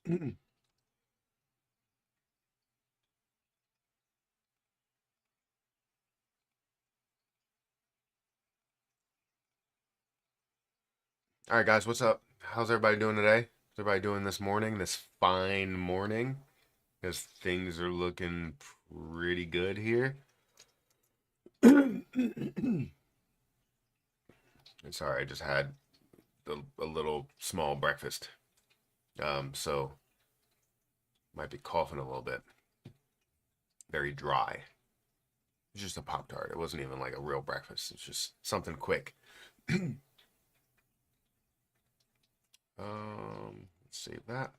All right, guys, what's up? How's everybody doing today? What's everybody doing this morning, this fine morning? Because things are looking pretty good here. Sorry, I just had a little small breakfast. So might be coughing a little bit. Very dry. It's just a Pop Tart. It wasn't even like a real breakfast. It's just something quick. Let's save that.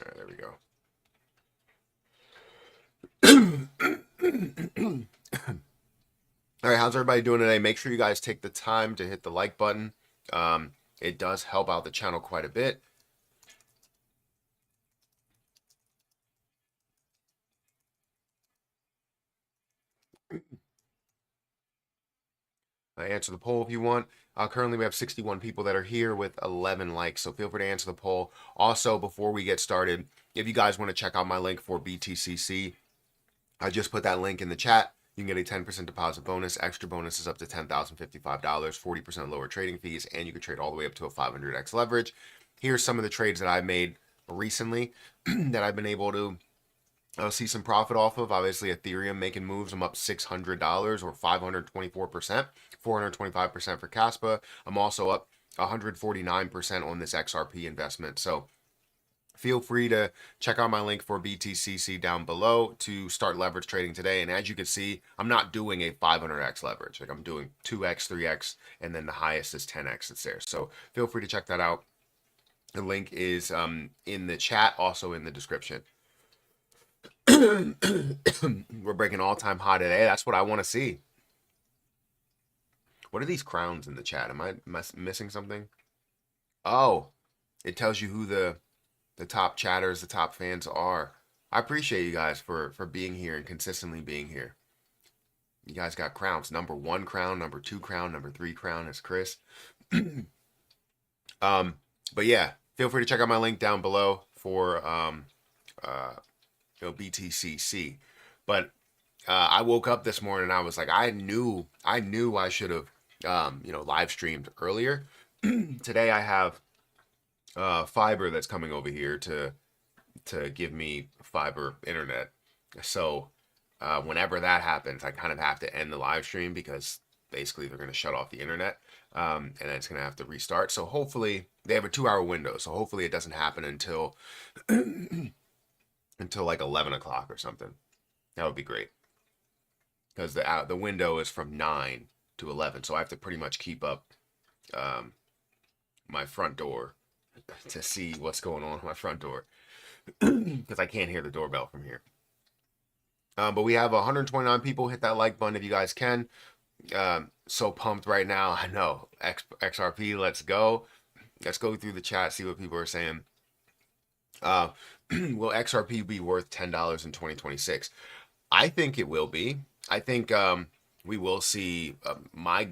All right, there we go. All right, how's everybody doing today? Make sure you guys take the time to hit the like button. It does help out the channel quite a bit. Answer the poll if you want. Currently, we have 61 people that are here with 11 likes, so feel free to answer the poll. Also, before we get started, if you guys want to check out my link for BTCC, I just put that link in the chat. You can get a 10% deposit bonus. Extra bonuses up to $10,055, 40% lower trading fees, and you can trade all the way up to a 500x leverage. Here's some of the trades that I made recently that I've been able to see some profit off of. Obviously, Ethereum making moves. I'm up $600 or 524%, 425% for Caspa. I'm also up 149% on this XRP investment. So feel free to check out my link for BTCC down below to start leverage trading today. And as you can see, I'm not doing a 500x leverage. Like I'm doing 2x, 3x, and then the highest is 10x that's there. So feel free to check that out. The link is in the chat, also in the description. We're breaking all-time high today. That's what I want to see. What are these crowns in the chat? Am I missing something? Oh, it tells you who the top chatters, the top fans are. I appreciate you guys for being here and consistently being here. You guys got crowns. Number 1 crown, number 2 crown, number 3 crown is Chris. But yeah, feel free to check out my link down below for BTCC. But I woke up this morning and I was like, I knew I should have live streamed earlier. Today I have fiber that's coming over here to give me fiber internet. So whenever that happens, I kind of have to end the live stream because basically they're going to shut off the internet, and then it's going to have to restart. So hopefully they have a 2-hour window. So hopefully it doesn't happen until until like 11 o'clock or something. That would be great because the window is from 9 to 11, so I have to pretty much keep up my front door to see what's going on with my front door because I can't hear the doorbell from here. But we have 129 people. Hit that like button if you guys can. So pumped right now. I know. XRP, let's go. Let's go through the chat, see what people are saying. Will XRP be worth $10 in 2026? I think it will be. I think we will see. My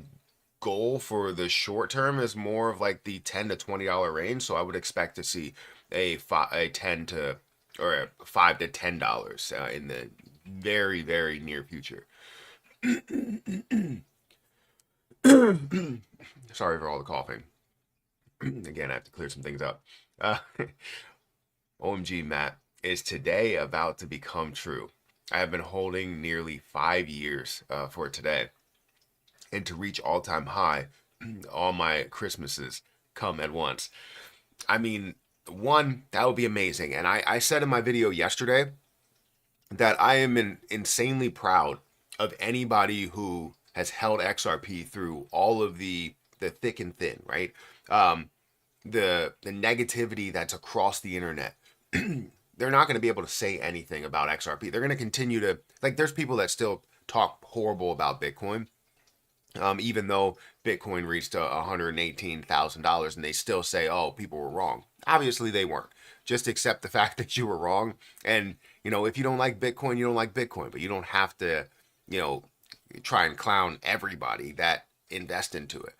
goal for the short term is more of like the $10 to $20 range. So I would expect to see a 10 to or a $5 to $10 in the very, very near future. Sorry for all the coughing. Again, I have to clear some things up. OMG, Matt, is today about to become true? I have been holding nearly 5 years for today. And to reach all-time high, all my Christmases come at once. I mean, one, that would be amazing. And I said in my video yesterday that I am insanely proud of anybody who has held XRP through all of the thick and thin, right? The negativity that's across the internet. They're not going to be able to say anything about XRP. They're going to continue to, like, there's people that still talk horrible about Bitcoin, even though Bitcoin reached $118,000, and they still say, oh, people were wrong. Obviously, they weren't. Just accept the fact that you were wrong. And, if you don't like Bitcoin, you don't like Bitcoin, but you don't have to, try and clown everybody that invest into it.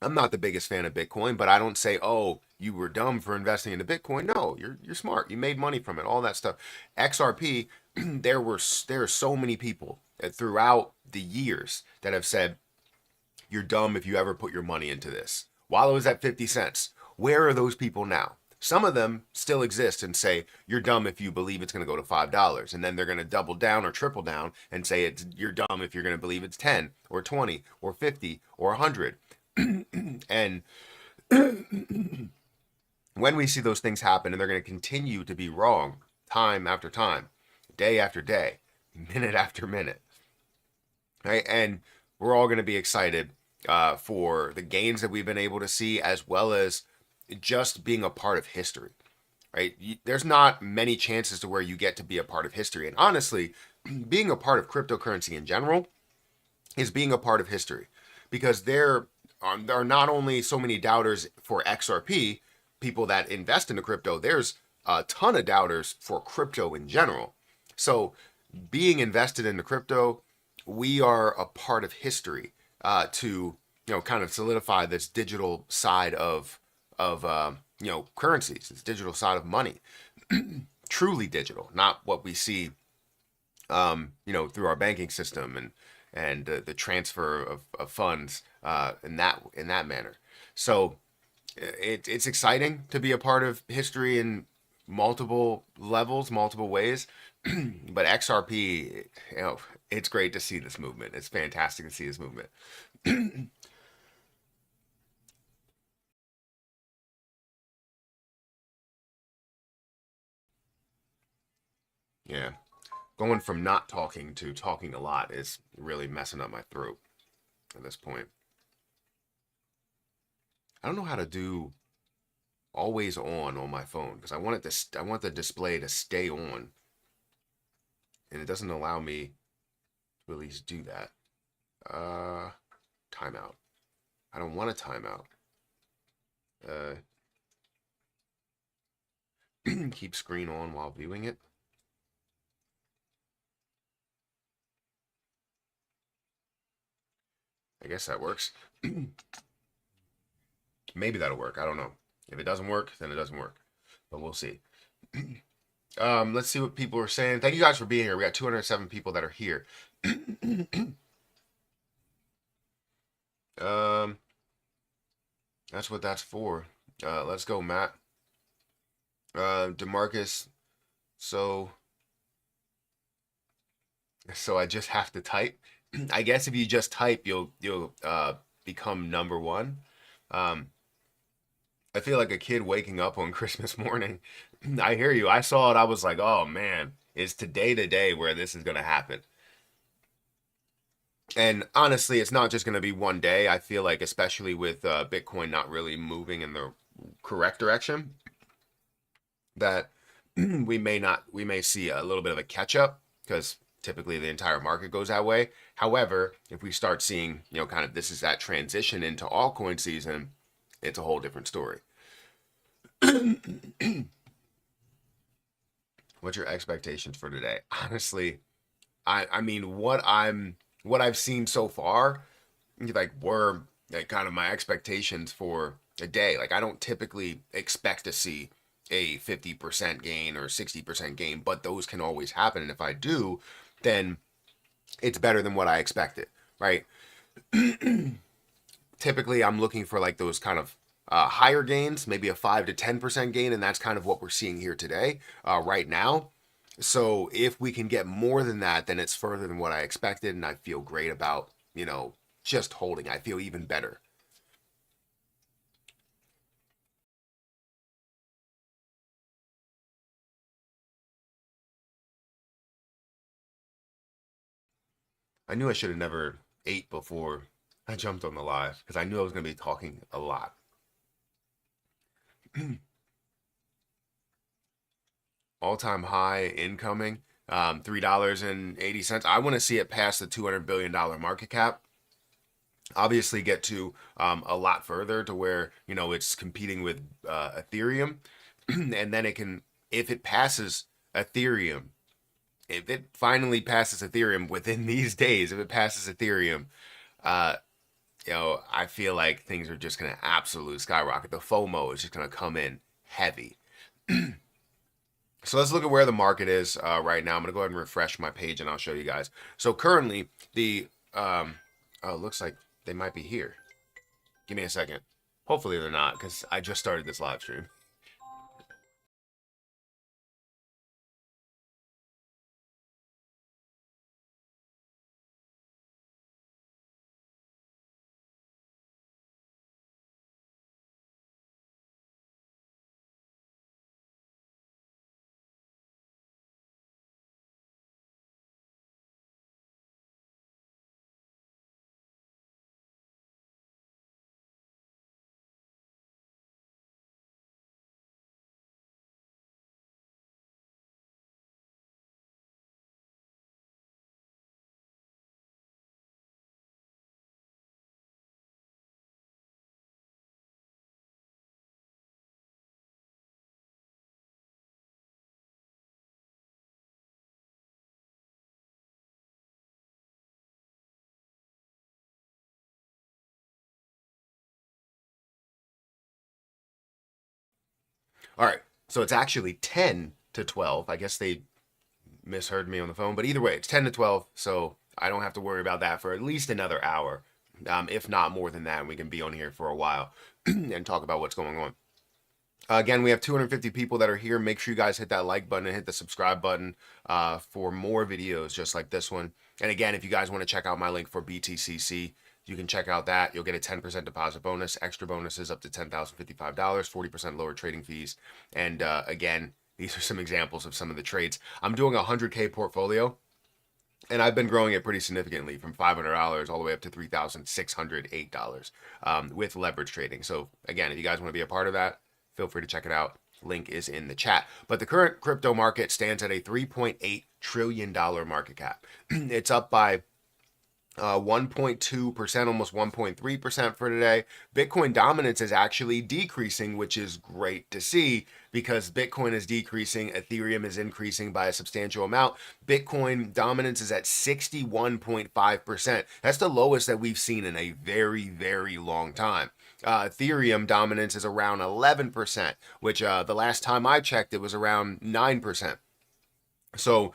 I'm not the biggest fan of Bitcoin, but I don't say, "Oh, you were dumb for investing into Bitcoin." No, you're smart. You made money from it. All that stuff. XRP, there are so many people throughout the years that have said, "You're dumb if you ever put your money into this." While it was at 50 cents, where are those people now? Some of them still exist and say, "You're dumb if you believe it's going to go to $5." And then they're going to double down or triple down and say, "You're dumb if you're going to believe it's 10 or 20 or 50 or 100." And when we see those things happen, and they're going to continue to be wrong time after time, day after day, minute after minute, right? And we're all going to be excited for the gains that we've been able to see, as well as just being a part of history, right? There's not many chances to where you get to be a part of history. And honestly, being a part of cryptocurrency in general is being a part of history, because there are not only so many doubters for XRP, people that invest into crypto, there's a ton of doubters for crypto in general. So being invested into crypto, we are a part of history to kind of solidify this digital side of currencies, this digital side of money, truly digital, not what we see through our banking system and the transfer of funds in that manner. So it's exciting to be a part of history in multiple levels, multiple ways. But XRP, it's great to see this movement. It's fantastic to see this movement. Yeah. Going from not talking to talking a lot is really messing up my throat at this point. I don't know how to do always on my phone, because I want the display to stay on, and it doesn't allow me to at least do that. Timeout. I don't want a timeout. Keep screen on while viewing it. I guess that works. Maybe that'll work. I don't know. If it doesn't work, then it doesn't work. But we'll see. Let's see what people are saying. Thank you guys for being here. We got 207 people that are here. That's what that's for. Let's go, Matt. DeMarcus. So I just have to type. I guess if you just type, you'll become number one. I feel like a kid waking up on Christmas morning. I hear you. I saw it. I was like, oh man, is today the day where this is going to happen? And honestly, it's not just going to be one day. I feel like, especially with Bitcoin not really moving in the correct direction, that we may see a little bit of a catch up, because typically the entire market goes that way. However, if we start seeing, kind of this is that transition into altcoin season, it's a whole different story. What's your expectations for today? Honestly, I mean, what I've seen so far, like, were like kind of my expectations for a day. Like, I don't typically expect to see a 50% gain or 60% gain, but those can always happen. And if I do, then it's better than what I expected, right? Typically, I'm looking for like those kind of higher gains, maybe a 5 to 10% gain, and that's kind of what we're seeing here today, right now. So if we can get more than that, then it's further than what I expected, and I feel great about, just holding. I feel even better. I knew I should have never ate before I jumped on the live, because I knew I was going to be talking a lot. All-time high incoming, $3.80. I want to see it past the $200 billion market cap. Obviously get to a lot further, to where, it's competing with Ethereum. And then it can, if it passes Ethereum, if it finally passes Ethereum within these days, if it passes Ethereum, I feel like things are just going to absolutely skyrocket. The FOMO is just going to come in heavy. So let's look at where the market is right now. I'm going to go ahead and refresh my page and I'll show you guys. So currently the, looks like they might be here. Give me a second. Hopefully they're not, because I just started this live stream. All right, so it's actually 10 to 12. I guess they misheard me on the phone, but either way, it's 10 to 12, so I don't have to worry about that for at least another hour, if not more than that, and we can be on here for a while and talk about what's going on. Again, we have 250 people that are here. Make sure you guys hit that like button and hit the subscribe button for more videos just like this one. And again, if you guys want to check out my link for BTCC, you can check out that. You'll get a 10% deposit bonus, extra bonuses up to $10,055, 40% lower trading fees. And again, these are some examples of some of the trades. I'm doing a 100K portfolio, and I've been growing it pretty significantly from $500 all the way up to $3,608 with leverage trading. So again, if you guys want to be a part of that, feel free to check it out. Link is in the chat. But the current crypto market stands at a $3.8 trillion market cap. It's up by 1.2%, almost 1.3% for today. Bitcoin dominance is actually decreasing, which is great to see because Bitcoin is decreasing, Ethereum is increasing by a substantial amount. Bitcoin dominance is at 61.5%. That's the lowest that we've seen in a very, very long time. Ethereum dominance is around 11%, which the last time I checked, it was around 9%. So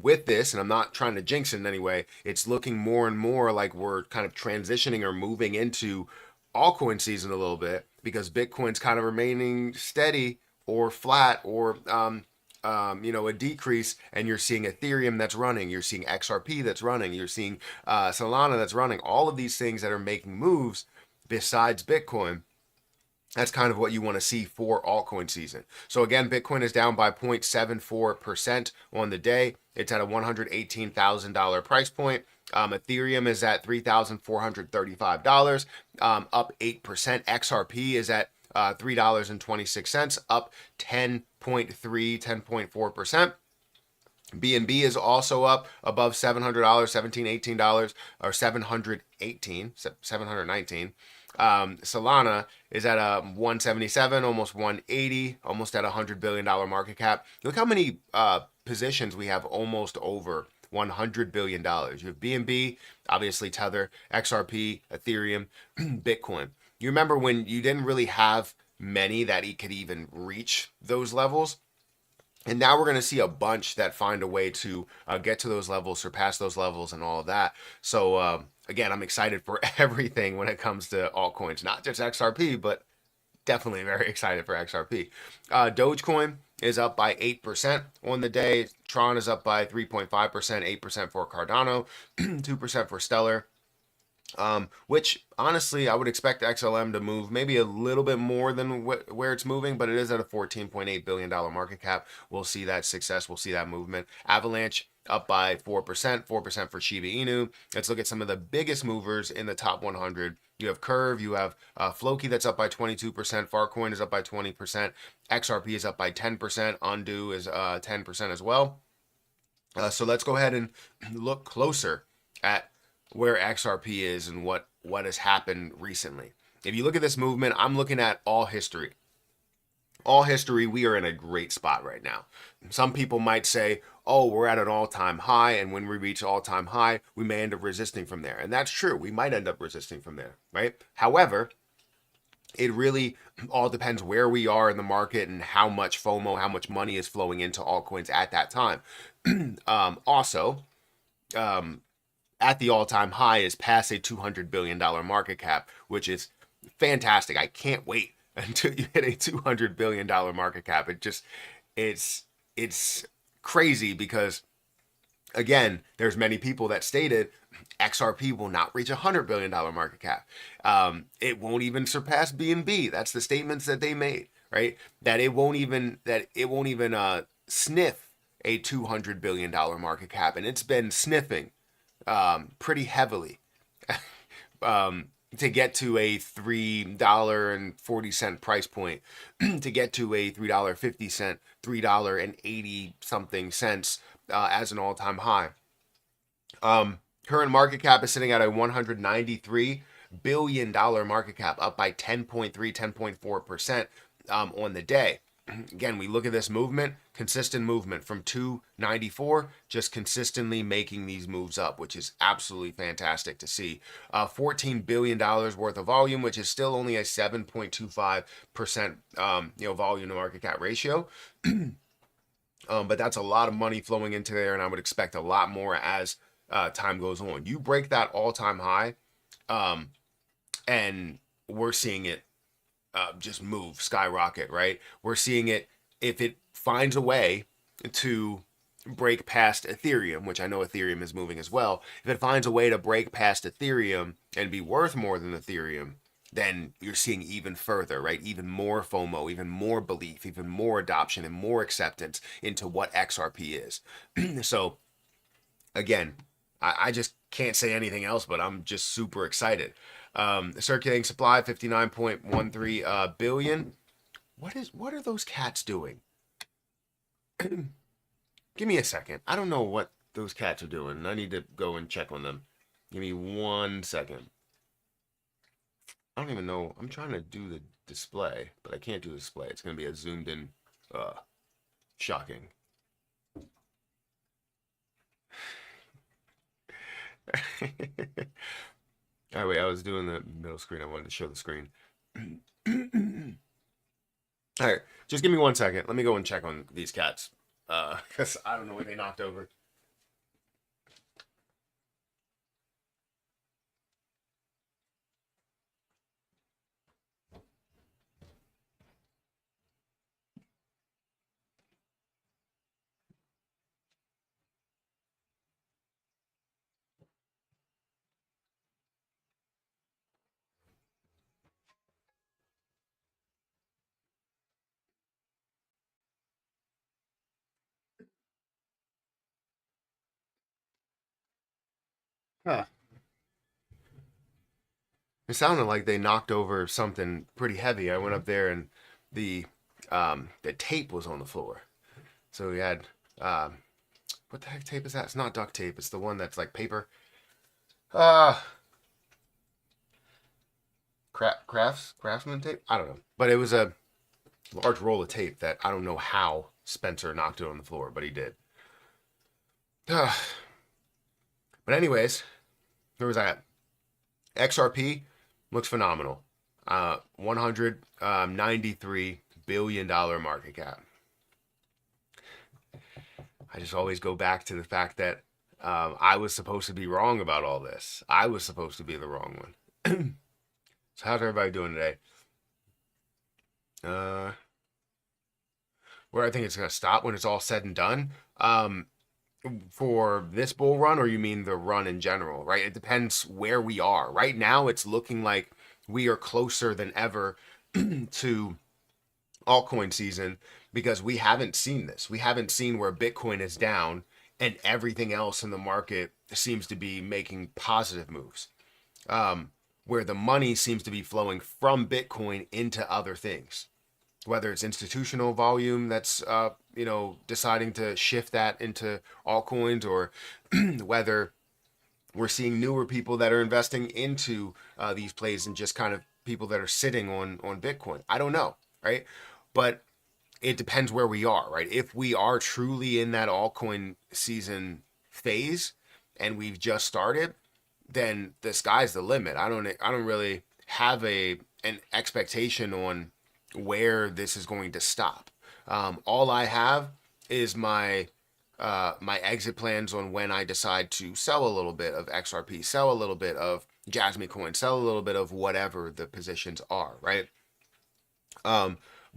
with this, and I'm not trying to jinx it in any way, it's looking more and more like we're kind of transitioning or moving into altcoin season a little bit because Bitcoin's kind of remaining steady or flat or a decrease, and you're seeing Ethereum that's running, you're seeing XRP that's running, you're seeing Solana that's running, all of these things that are making moves besides Bitcoin. That's kind of what you want to see for altcoin season. So again, Bitcoin is down by 0.74% on the day. It's at a $118,000 price point. Ethereum is at $3,435, up 8%. XRP is at $3.26, up 10.4%. BNB is also up above $700, $17, $18, or $719. Solana is at a 177, almost 180, almost at $100 billion market cap. Look how many positions we have almost over $100 billion. You have BNB, obviously Tether, XRP, Ethereum, Bitcoin. You remember when you didn't really have many that could even reach those levels? And now we're going to see a bunch that find a way to get to those levels, surpass those levels, and all of that. So again, I'm excited for everything when it comes to altcoins, not just XRP, but definitely very excited for XRP. Dogecoin is up by 8% on the day. Tron is up by 3.5%, 8% for Cardano, 2% for Stellar. Which honestly, I would expect XLM to move maybe a little bit more than where it's moving, but it is at a $14.8 billion market cap. We'll see that success. We'll see that movement. Avalanche up by 4%, 4% for Shiba Inu. Let's look at some of the biggest movers in the top 100. You have Curve, you have Floki that's up by 22%, Farcoin is up by 20%, XRP is up by 10%, Undo is 10% as well. So let's go ahead and look closer at where XRP is and what has happened recently. If you look at this movement, I'm looking at all history. All history, we are in a great spot right now. Some people might say, oh, we're at an all-time high, and when we reach all-time high, we may end up resisting from there. And that's true. We might end up resisting from there, right? However, it really all depends where we are in the market and how much FOMO, how much money is flowing into altcoins at that time. Also, at the all-time high is past a $200 billion market cap, which is fantastic. I can't wait until you hit a $200 billion market cap. It's crazy because, again, there's many people that stated XRP will not reach a $100 billion market cap. It won't even surpass BNB. That's the statements that they made, right? That it won't even sniff a $200 billion market cap, and it's been sniffing pretty heavily to get to a $3.40 price point, to get to a $3.50, $3.80 something cents as an all-time high. Current market cap is sitting at a $193 billion market cap, up by 10.3, 10.4% on the day. Again, we look at this movement, consistent movement from 294, just consistently making these moves up, which is absolutely fantastic to see. $14 billion worth of volume, which is still only a 7.25% volume to market cap ratio. But that's a lot of money flowing into there, and I would expect a lot more as time goes on. You break that all-time high, and we're seeing it just move, skyrocket, right? We're seeing it, if it finds a way to break past Ethereum, which I know Ethereum is moving as well, if it finds a way to break past Ethereum and be worth more than Ethereum, then you're seeing even further, right? Even more FOMO, even more belief, even more adoption, and more acceptance into what XRP is. So, again, I just can't say anything else, but I'm just super excited. Circulating supply 59.13 billion. What are those cats doing? Give me a second. I don't know what those cats are doing. I need to go and check on them. Give me 1 second. I don't even know. I'm trying to do the display, but I can't do the display. It's going to be a zoomed in. Shocking. All right, wait, I was doing the middle screen. I wanted to show the screen. All right, just give me 1 second. Let me go and check on these cats, because I don't know what they knocked over. Huh. It sounded like they knocked over something pretty heavy. I went up there and the tape was on the floor. So we had what the heck tape is that? It's not duct tape. It's the one that's like paper. Uh craftsman tape. I don't know, but it was a large roll of tape that I don't know how Spencer knocked it on the floor, but he did. But anyways, where was I at? XRP looks phenomenal. $193 billion market cap. I just always go back to the fact that I was supposed to be wrong about all this. I was supposed to be the wrong one. So how's everybody doing today? Where I think it's going to stop when it's all said and done. For this bull run, or you mean the run in general, right? It depends where we are. Right now, it's looking like we are closer than ever to altcoin season because we haven't seen this. We haven't seen where Bitcoin is down and everything else in the market seems to be making positive moves. Where the money seems to be flowing from Bitcoin into other things, whether it's institutional volume that's deciding to shift that into altcoins, or whether we're seeing newer people that are investing into these plays and just kind of people that are sitting on Bitcoin. I don't know, right? But it depends where we are, right? If we are truly in that altcoin season phase and we've just started, then the sky's the limit. I don't really have an expectation on where this is going to stop. All I have is my exit plans on when I decide to sell a little bit of XRP, sell a little bit of Jasmine coin, sell a little bit of whatever the positions are, right?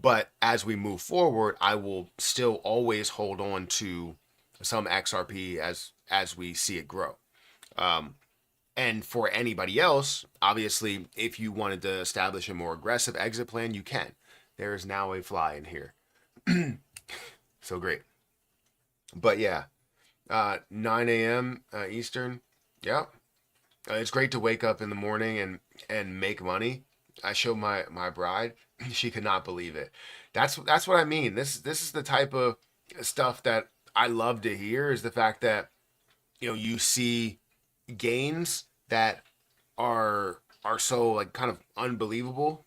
But as we move forward, I will still always hold on to some XRP as we see it grow. And for anybody else, obviously, if you wanted to establish a more aggressive exit plan, you can. There is now a fly in here. So great. But yeah, 9 a.m. Eastern. Yeah. It's great to wake up in the morning and make money. I showed my bride. She could not believe it. That's what I mean. This is the type of stuff that I love to hear, is the fact that, you see gains that are so like kind of unbelievable.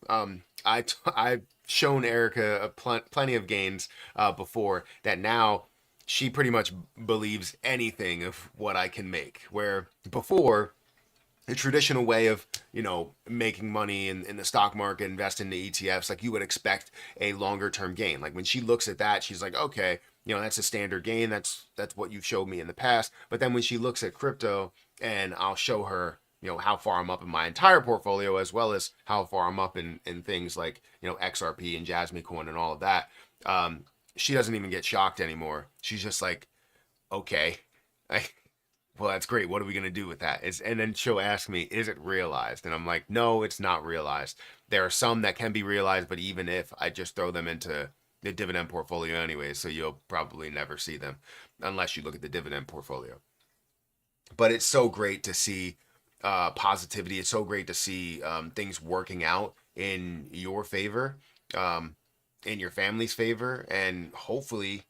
I've shown Erica plenty of gains before that. Now she pretty much believes anything of what I can make, where before, the traditional way of making money in the stock market, invest in the ETFs, like, you would expect a longer term gain. Like, when she looks at that, she's like, okay, that's a standard gain. That's what you've showed me in the past. But then when she looks at crypto, and I'll show her how far I'm up in my entire portfolio, as well as how far I'm up in things like XRP and Jasmine coin and all of that, she doesn't even get shocked anymore. She's just like, okay, well, that's great. What are we going to do with that? And then she'll ask me, is it realized? And I'm like, no, it's not realized. There are some that can be realized, but even if, I just throw them into the dividend portfolio anyway, so you'll probably never see them unless you look at the dividend portfolio. But it's so great to see positivity. It's so great to see things working out in your favor, in your family's favor, and hopefully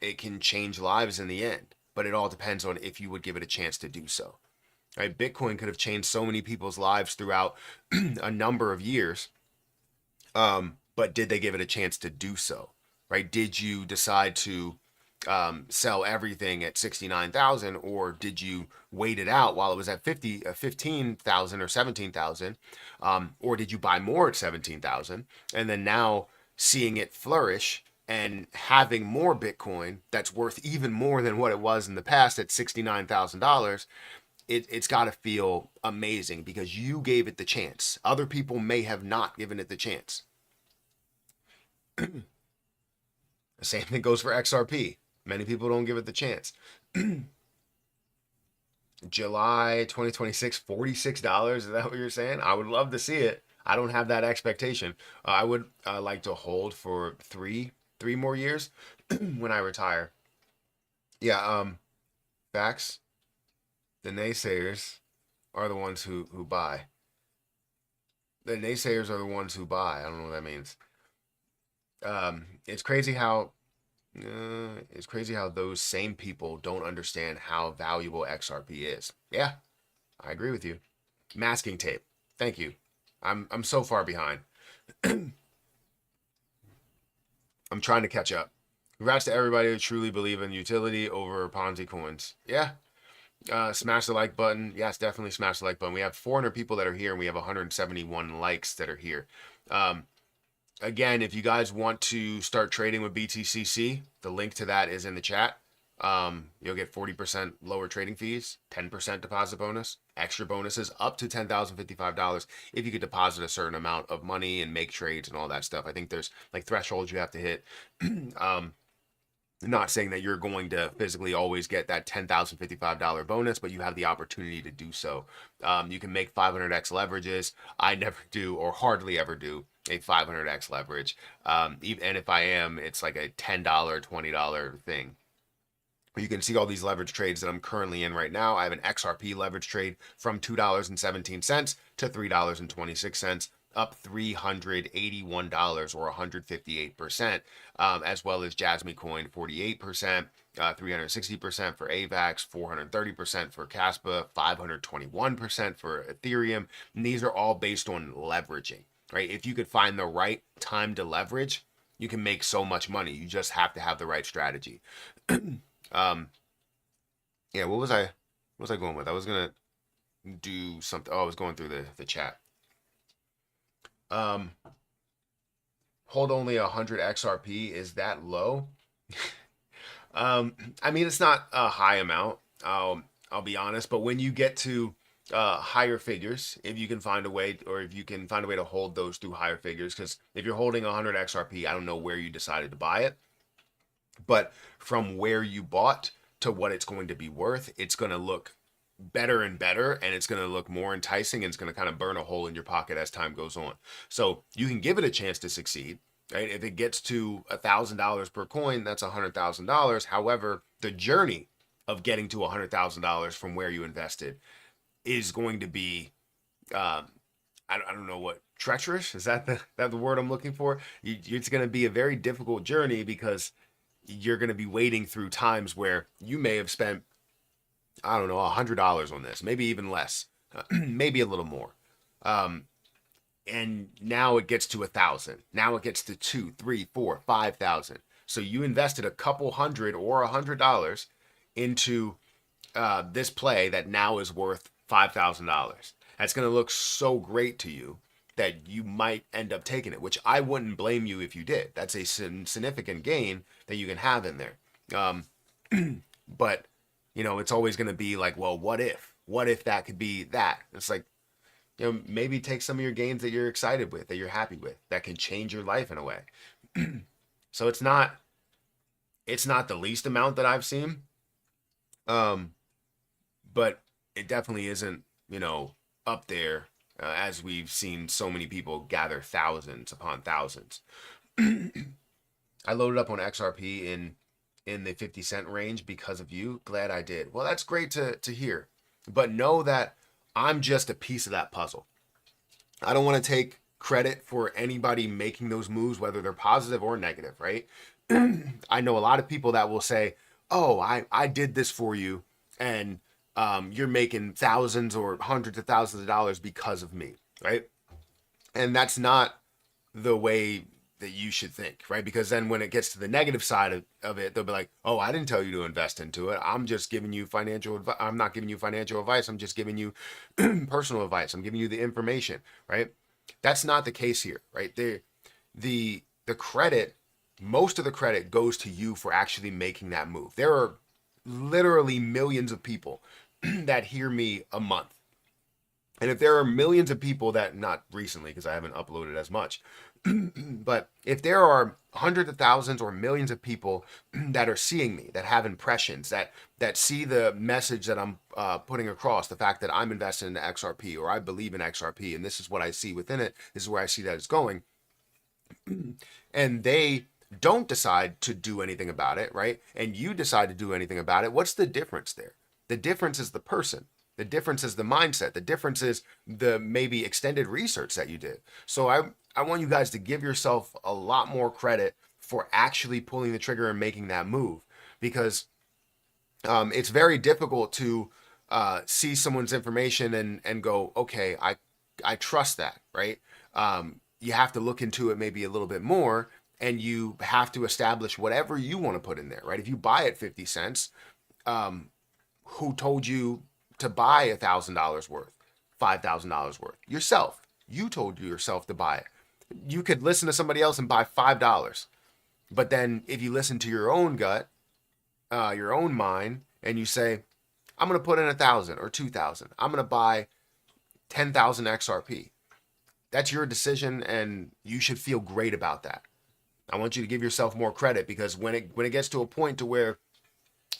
it can change lives in the end. But it all depends on if you would give it a chance to do so. Right? Bitcoin could have changed so many people's lives throughout a number of years. But did they give it a chance to do so? Right? Did you decide to sell everything at 69,000, or did you wait it out while it was at 15,000 or 17,000? Or did you buy more at 17,000 and then now seeing it flourish and having more Bitcoin that's worth even more than what it was in the past at $69,000? It's got to feel amazing because you gave it the chance. Other people may have not given it the chance. The same thing goes for XRP. Many people don't give it the chance. July 2026, $46. Is that what you're saying? I would love to see it. I don't have that expectation. I would like to hold for three more years when I retire. Yeah, facts. The naysayers are the ones who buy. The naysayers are the ones who buy. I don't know what that means. It's crazy how those same people don't understand how valuable XRP is. Yeah, I agree with you. Masking tape. Thank you. I'm so far behind. I'm trying to catch up. Congrats to everybody who truly believe in utility over Ponzi coins. Yeah. Smash the like button. Yes, definitely smash the like button. We have 400 people that are here, and we have 171 likes that are here. Again, if you guys want to start trading with BTCC, the link to that is in the chat. You'll get 40% lower trading fees, 10% deposit bonus, extra bonuses up to $10,055 if you could deposit a certain amount of money and make trades and all that stuff. I think there's like thresholds you have to hit. Not saying that you're going to physically always get that $10,055 bonus, but you have the opportunity to do so. You can make 500x leverages. I never do, or hardly ever do, a 500x leverage. And if I am, it's like a $10, $20 thing. You can see all these leverage trades that I'm currently in right now. I have an XRP leverage trade from $2.17 to $3.26, up $381 or 158%, as well as Jasmine coin 48%, 360% for AVAX, 430% for Caspa, 521% for Ethereum. And these are all based on leveraging, right? If you could find the right time to leverage, You can make so much money. You just have to have the right strategy. Yeah, what was I going with? I was gonna do something. Oh, I was going through the chat. Um, hold only 100 XRP. Is that low? I mean, it's not a high amount. I'll be honest, but when you get to higher figures, if you can find a way, or if you can find a way to hold those through higher figures, because if you're holding 100 XRP, I don't know where you decided to buy it, but from where you bought to what it's going to be worth, it's going to look better and better, and it's going to look more enticing, and it's going to kind of burn a hole in your pocket as time goes on. So you can give it a chance to succeed. Right? If it gets to $1,000 per coin, that's $100,000. However, the journey of getting to $100,000 from where you invested is going to be, I don't know what, treacherous? Is that the word I'm looking for? It's going to be a very difficult journey because you're going to be wading through times where you may have spent, I don't know, $100 on this, maybe even less, maybe a little more. And now it gets to 1,000. Now it gets to 2, 3, 4, 5,000. So you invested a couple hundred or $100 into this play that now is worth $5,000. That's going to look so great to you that you might end up taking it, which I wouldn't blame you if you did. That's a significant gain that you can have in there. But, you know, it's always going to be like, well, what if? What if that could be that? It's like, you know, maybe take some of your gains that you're excited with, that you're happy with, that can change your life in a way. So it's not the least amount that I've seen. But it definitely isn't, you know, up there as we've seen so many people gather thousands upon thousands. I loaded up on XRP in the 50 cent range because of you. Glad I did. Well, that's great to hear. But know that I'm just a piece of that puzzle. I don't want to take credit for anybody making those moves, whether they're positive or negative, right? I know a lot of people that will say, oh, I did this for you, and you're making thousands or hundreds of thousands of dollars because of me, right? And that's not the way that you should think, right? Because then when it gets to the negative side of it, they'll be like, oh, I didn't tell you to invest into it. I'm just giving you financial advice. I'm not giving you financial advice. I'm just giving you personal advice. I'm giving you the information, right? That's not the case here, right? The credit, most of the credit goes to you for actually making that move. There are literally millions of people that hear me a month. And if there are millions of people that, not recently because I haven't uploaded as much, but if there are hundreds of thousands or millions of people that are seeing me, that have impressions, that see the message that I'm putting across, the fact that I'm invested in XRP or I believe in XRP and this is what I see within it, this is where I see that it's going, and they don't decide to do anything about it, right? And you decide to do anything about it, what's the difference there? The difference is the person. The difference is the mindset. The difference is the maybe extended research that you did. So I want you guys to give yourself a lot more credit for actually pulling the trigger and making that move, because it's very difficult to see someone's information and go, okay, I trust that, right? You have to look into it maybe a little bit more, and you have to establish whatever you want to put in there, right? If you buy at 50 cents, who told you to buy $1,000 worth, $5,000 worth? Yourself. You told yourself to buy it. You could listen to somebody else and buy $5. But then if you listen to your own gut, your own mind, and you say, I'm going to put in 1,000 or 2,000. I'm going to buy 10,000 XRP. That's your decision, and you should feel great about that. I want you to give yourself more credit, because when it gets to a point to where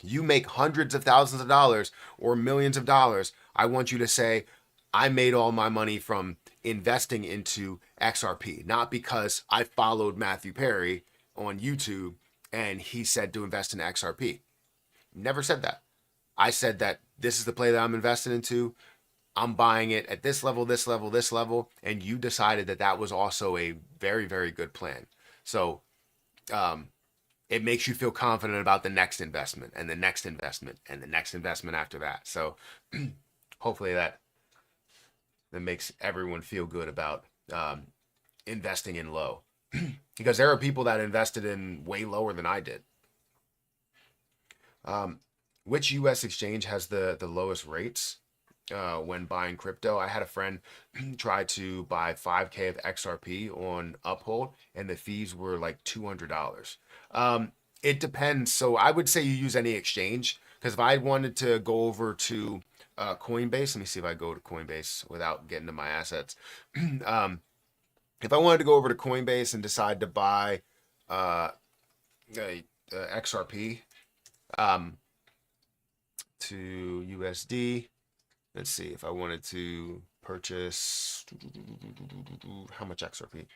you make hundreds of thousands of dollars or millions of dollars, I want you to say, I made all my money from investing into XRP, not because I followed Matthew Perry on YouTube and he said to invest in XRP. Never said that. I said that this is the play that I'm investing into. I'm buying it at this level, this level, this level, and you decided that that was also a very, very good plan. So it makes you feel confident about the next investment and the next investment and the next investment after that. So hopefully that makes everyone feel good about investing in low. because there are people that invested in way lower than I did. Which U.S. exchange has the lowest rates when buying crypto? I had a friend try to buy 5K of XRP on Uphold, and the fees were like $200. It depends. So I would say you use any exchange, because if I wanted to go over to Coinbase, let me see if I go to Coinbase without getting to my assets. If I wanted to go over to Coinbase and decide to buy XRP to USD, let's see if I wanted to purchase how much XRP?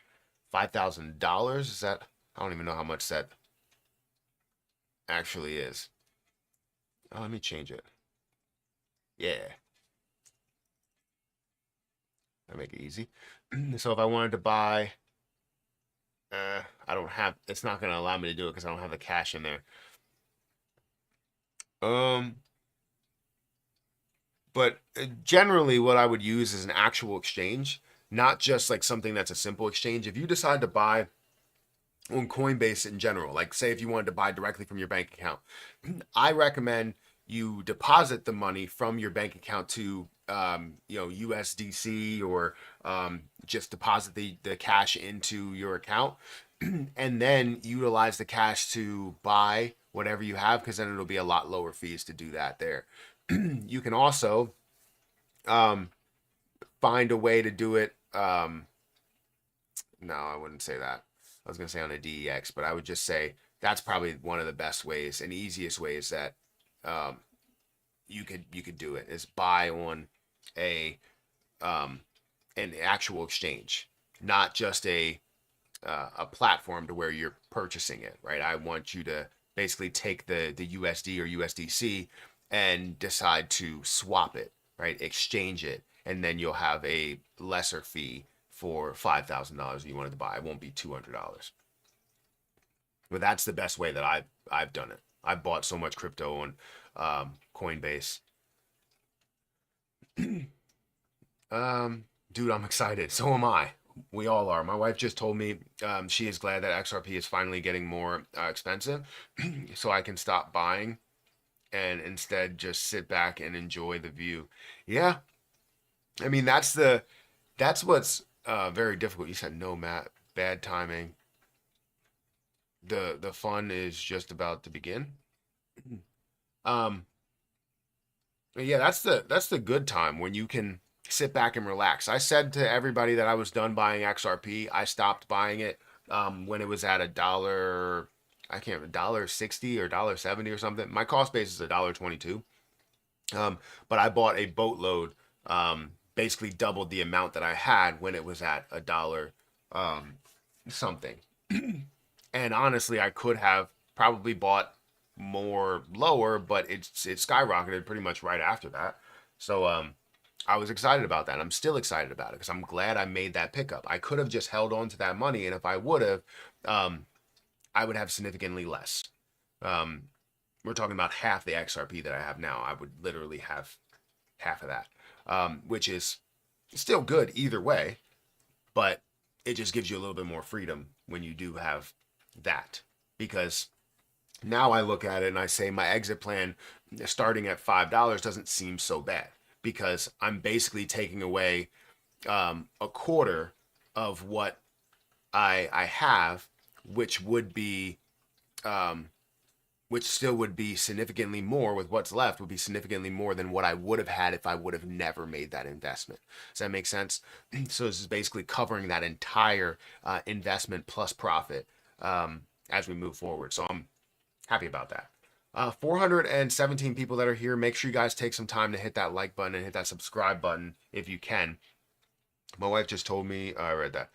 $5,000. Is that? I don't even know how much that actually is. Oh, let me change it. Yeah, I make it easy. So if I wanted to buy, I don't have. It's not going to allow me to do it because I don't have the cash in there. Um, but generally, what I would use is an actual exchange, not just like something that's a simple exchange. If you decide to buy on Coinbase in general, like say if you wanted to buy directly from your bank account, I recommend you deposit the money from your bank account to USDC, or just deposit the cash into your account and then utilize the cash to buy whatever you have, because then it'll be a lot lower fees to do that there. You can also find a way to do it. No, I wouldn't say that. I was going to say on a DEX, but I would just say that's probably one of the best ways and easiest ways that you could do it, is buy on a an actual exchange, not just a platform to where you're purchasing it, right? I want you to basically take the USD or USDC and decide to swap it, right? Exchange it, and then you'll have a lesser fee for $5,000 you wanted to buy. It won't be $200. But that's the best way that I've done it. I bought so much crypto on Coinbase. Dude, I'm excited. So am I. We all are. My wife just told me she is glad that XRP is finally getting more expensive, so I can stop buying and instead just sit back and enjoy the view. Yeah, I mean that's what's very difficult. You said no, Matt. Bad timing. The fun is just about to begin. Um, yeah, that's the good time when you can sit back and relax. I said to everybody that I was done buying XRP. I stopped buying it when it was at a dollar. I can't remember, $1.60 or $1.70 or something. My cost base is $1.22. But I bought a boatload, basically doubled the amount that I had when it was at a dollar something. And honestly, I could have probably bought more lower, but it skyrocketed pretty much right after that. So I was excited about that. I'm still excited about it because I'm glad I made that pickup. I could have just held on to that money, and if I would have, I would have significantly less. We're talking about half the XRP that I have now. I would literally have half of that, which is still good either way, but it just gives you a little bit more freedom when you do have that. Because now I look at it and I say my exit plan starting at $5 doesn't seem so bad, because I'm basically taking away a quarter of what I have, which would be which still would be significantly more, with what's left would be significantly more than what I would have had if I would have never made that investment. Does that make sense? So this is basically covering that entire investment plus profit as we move forward. So I'm happy about that. 417 people that are here. Make sure you guys take some time to hit that like button and hit that subscribe button if you can. My wife just told me, I read that.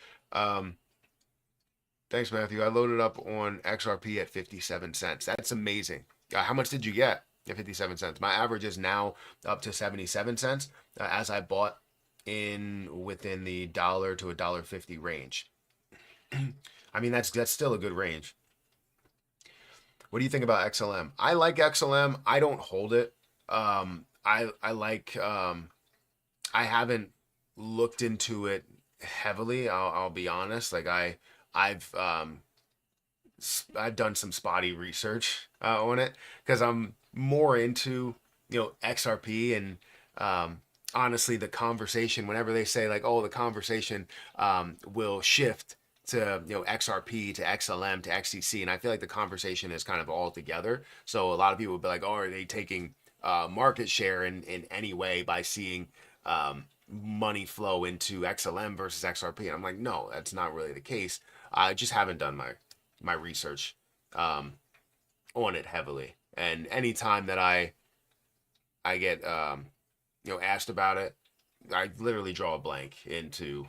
Thanks, Matthew. I loaded up on XRP at 57 cents. That's amazing. How much did you get at 57 cents? My average is now up to 77 cents as I bought in within the $1 to $1.50 range. I mean, that's still a good range. What do you think about XLM? I like XLM. I don't hold it. I like. I haven't looked into it heavily. I'll be honest. Like I've done some spotty research on it because I'm more into XRP and honestly the conversation whenever they say like, oh, the conversation will shift to XRP to XLM to XCC, and I feel like the conversation is kind of all together. So a lot of people would be like, oh, are they taking market share in any way by seeing money flow into XLM versus XRP? And I'm like, no, that's not really the case. I just haven't done my research on it heavily. And anytime that I get asked about it, I literally draw a blank into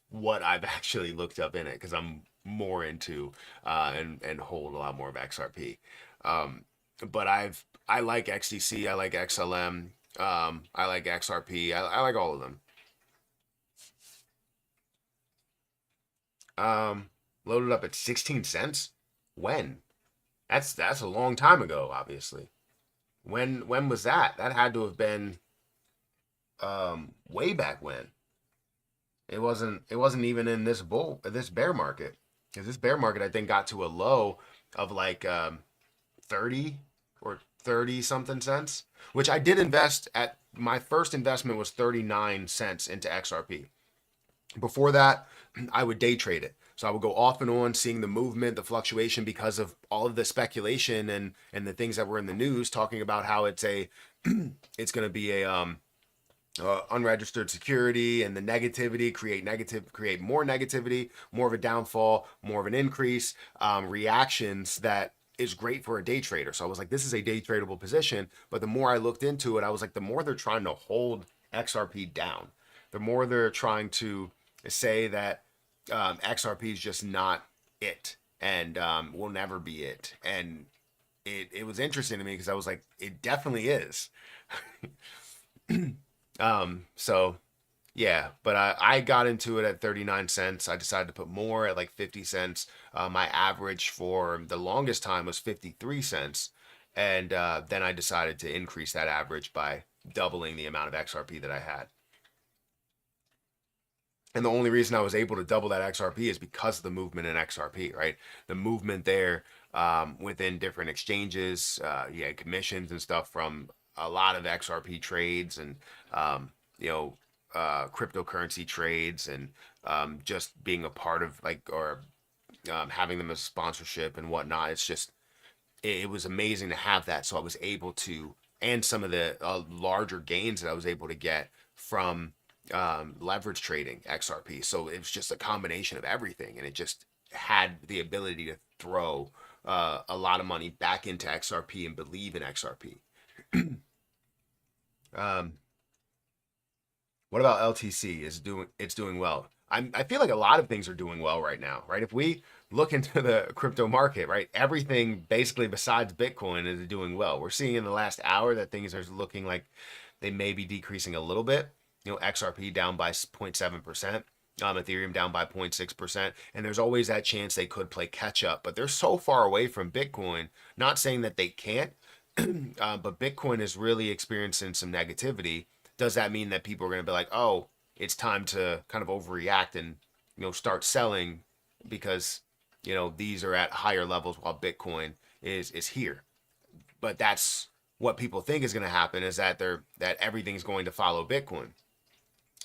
what I've actually looked up in it because I'm more into and hold a lot more of XRP. But I like XDC, I like XLM, I like XRP, I like all of them. Loaded up at 16 cents. When? That's a long time ago, obviously. When was that? That had to have been way back when. It wasn't even in this bear market. Because this bear market I think got to a low of like 30 or 30 something cents, which I did invest at. My first investment was 39 cents into XRP. Before that, I would day trade it. So I would go off and on, seeing the movement, the fluctuation because of all of the speculation and the things that were in the news talking about how it's going to be a unregistered security, and the negativity create more negativity, more of a downfall, more of an increase, reactions that is great for a day trader. So I was like, this is a day tradable position. But the more I looked into it, I was like, the more they're trying to hold XRP down, the more they're trying to say that XRP is just not it and will never be it. And it was interesting to me because I was like, it definitely is. So yeah, but I got into it at 39 cents. I decided to put more at like 50 cents. My average for the longest time was 53 cents. And then I decided to increase that average by doubling the amount of XRP that I had. And the only reason I was able to double that XRP is because of the movement in XRP, right? The movement there within different exchanges, you had commissions and stuff from a lot of XRP trades and, you know, cryptocurrency trades and just being a part of like, or having them as sponsorship and whatnot. It's just, it was amazing to have that. So I was able to, and some of the larger gains that I was able to get from leverage trading XRP. So it was just a combination of everything, and it just had the ability to throw a lot of money back into XRP and believe in XRP. um, what about LTC? It's doing well. I feel like a lot of things are doing well right now, right? If we look into the crypto market, right, everything basically besides Bitcoin is doing well. We're seeing in the last hour that things are looking like they may be decreasing a little bit. You know, XRP down by 0.7%, Ethereum down by 0.6%, and there's always that chance they could play catch up, but they're so far away from Bitcoin. Not saying that they can't, but Bitcoin is really experiencing some negativity. Does that mean that people are going to be like, oh, it's time to kind of overreact and start selling because these are at higher levels while Bitcoin is here? But that's what people think is going to happen, is that everything's going to follow Bitcoin.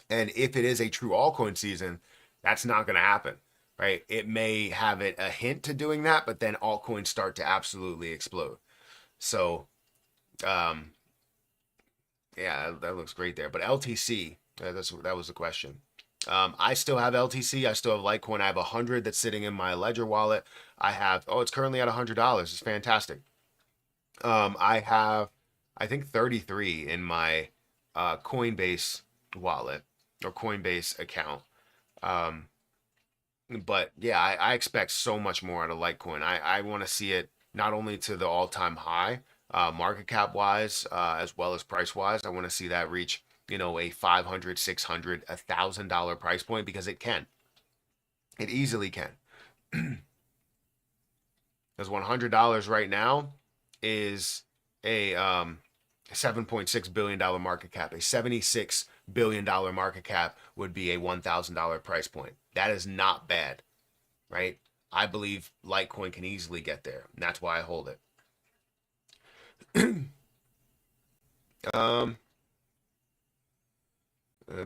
And if it is a true altcoin season, that's not going to happen, right? It may have a hint to doing that, but then altcoins start to absolutely explode. So, um, yeah, that looks great there. But LTC, that was the question. I still have LTC. I still have Litecoin. I have 100 that's sitting in my Ledger wallet. I have, it's currently at $100. It's fantastic. I have, I think 33 in my Coinbase wallet or Coinbase account. But yeah, I expect so much more out of Litecoin. I want to see it not only to the all-time high, market cap wise, as well as price wise. I want to see that reach, a 500, 600, $1,000 price point, because it can. It easily can. Because $100 right now is a $7.6 billion market cap. A $76 billion market cap would be a $1,000 price point. That is not bad. right? I believe Litecoin can easily get there, and that's why I hold it. um,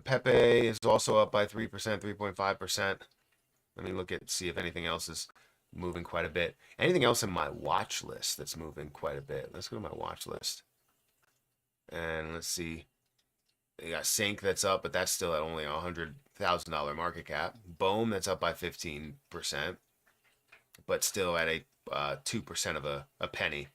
Pepe is also up by 3%, 3.5%. Let me look at see if anything else is moving quite a bit. Anything else in my watch list that's moving quite a bit? Let's go to my watch list and let's see. You got Sync that's up, but that's still at only $100,000 market cap. Bohm that's up by 15%, but still at a 2% of a penny.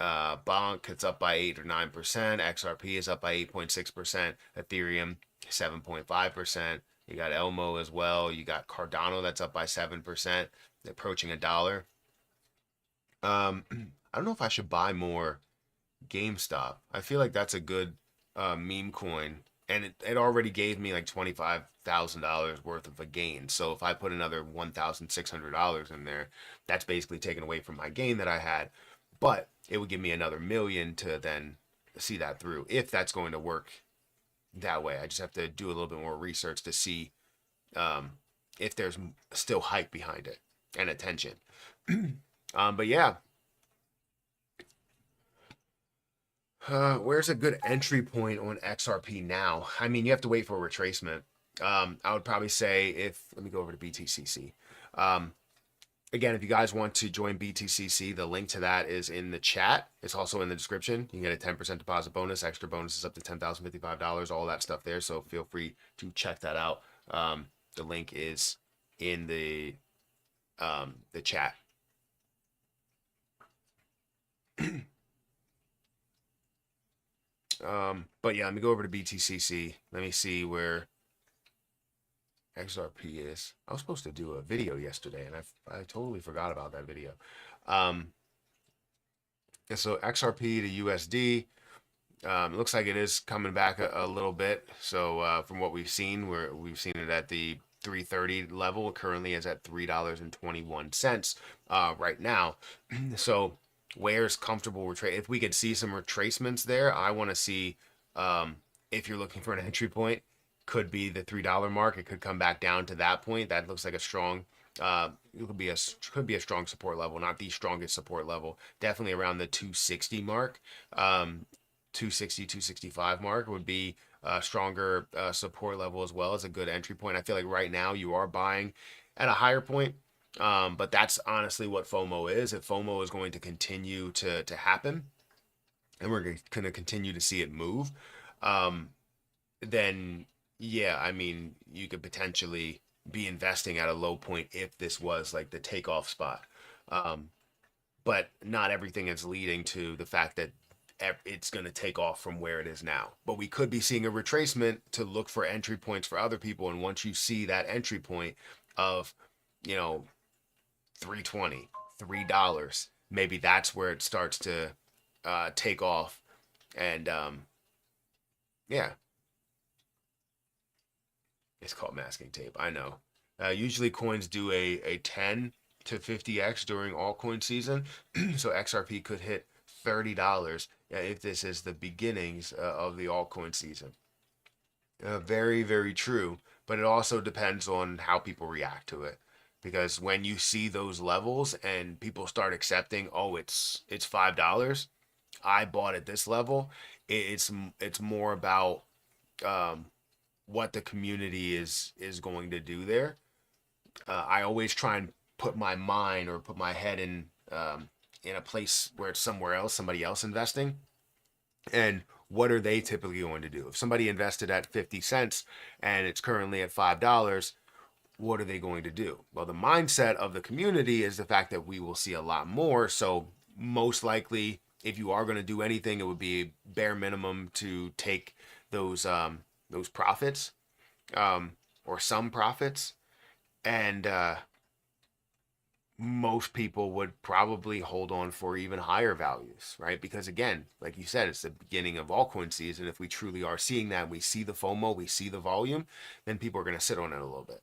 Bonk, it's up by 8 or 9%. XRP is up by 8.6%. Ethereum 7.5%. You got Elmo as well. You got Cardano that's up by 7%, approaching $1. I don't know if I should buy more GameStop. I feel like that's a good meme coin, and it already gave me like $25,000 worth of a gain. So if I put another $1,600 in there, that's basically taken away from my gain that I had. But it would give me another million to then see that through, if that's going to work that way. I just have to do a little bit more research to see if there's still hype behind it and attention. But yeah, where's a good entry point on XRP now? I mean, you have to wait for a retracement. I would probably say let me go over to BTCC. Again, if you guys want to join BTCC, the link to that is in the chat. It's also in the description. You can get a 10% deposit bonus, extra bonuses up to $10,055, all that stuff there. So feel free to check that out. The link is in the chat. But yeah, let me go over to BTCC. Let me see where XRP is. I was supposed to do a video yesterday, and I totally forgot about that video. And so XRP to USD, looks like it is coming back a little bit. So from what we've seen, we've seen it at the 330 level. Currently is at $3.21 right now. So where's comfortable if we could see some retracements there, I want to see if you're looking for an entry point, could be the $3 mark. It could come back down to that point. That looks like a strong it could be a strong support level, not the strongest support level. Definitely around the 260 mark. 260, 265 mark would be a stronger support level as well as a good entry point. I feel like right now you are buying at a higher point. But that's honestly what FOMO is. If FOMO is going to continue to happen, and we're going to continue to see it move, then yeah, I mean, you could potentially be investing at a low point if this was like the takeoff spot. But not everything is leading to the fact that it's going to take off from where it is now. But we could be seeing a retracement to look for entry points for other people. And once you see that entry point of, you know, 320, $3, maybe that's where it starts to take off. And yeah, it's called masking tape. I know. Usually coins do a 10 to 50x during altcoin season. So XRP could hit $30 if this is the beginnings of the altcoin season. Very, very true. But it also depends on how people react to it. Because when you see those levels and people start accepting, oh, it's $5, I bought at this level. It's more about what the community is going to do there. I always try and put my mind or put my head in a place where it's somewhere else, somebody else investing, and what are they typically going to do? If somebody invested at 50 cents and it's currently at $5, what are they going to do? Well, the mindset of the community is the fact that we will see a lot more. So most likely, if you are going to do anything, it would be bare minimum to take those profits, or some profits, and most people would probably hold on for even higher values, right? Because again, like you said, it's the beginning of altcoin season. If we truly are seeing that, we see the FOMO, we see the volume, then people are going to sit on it a little bit.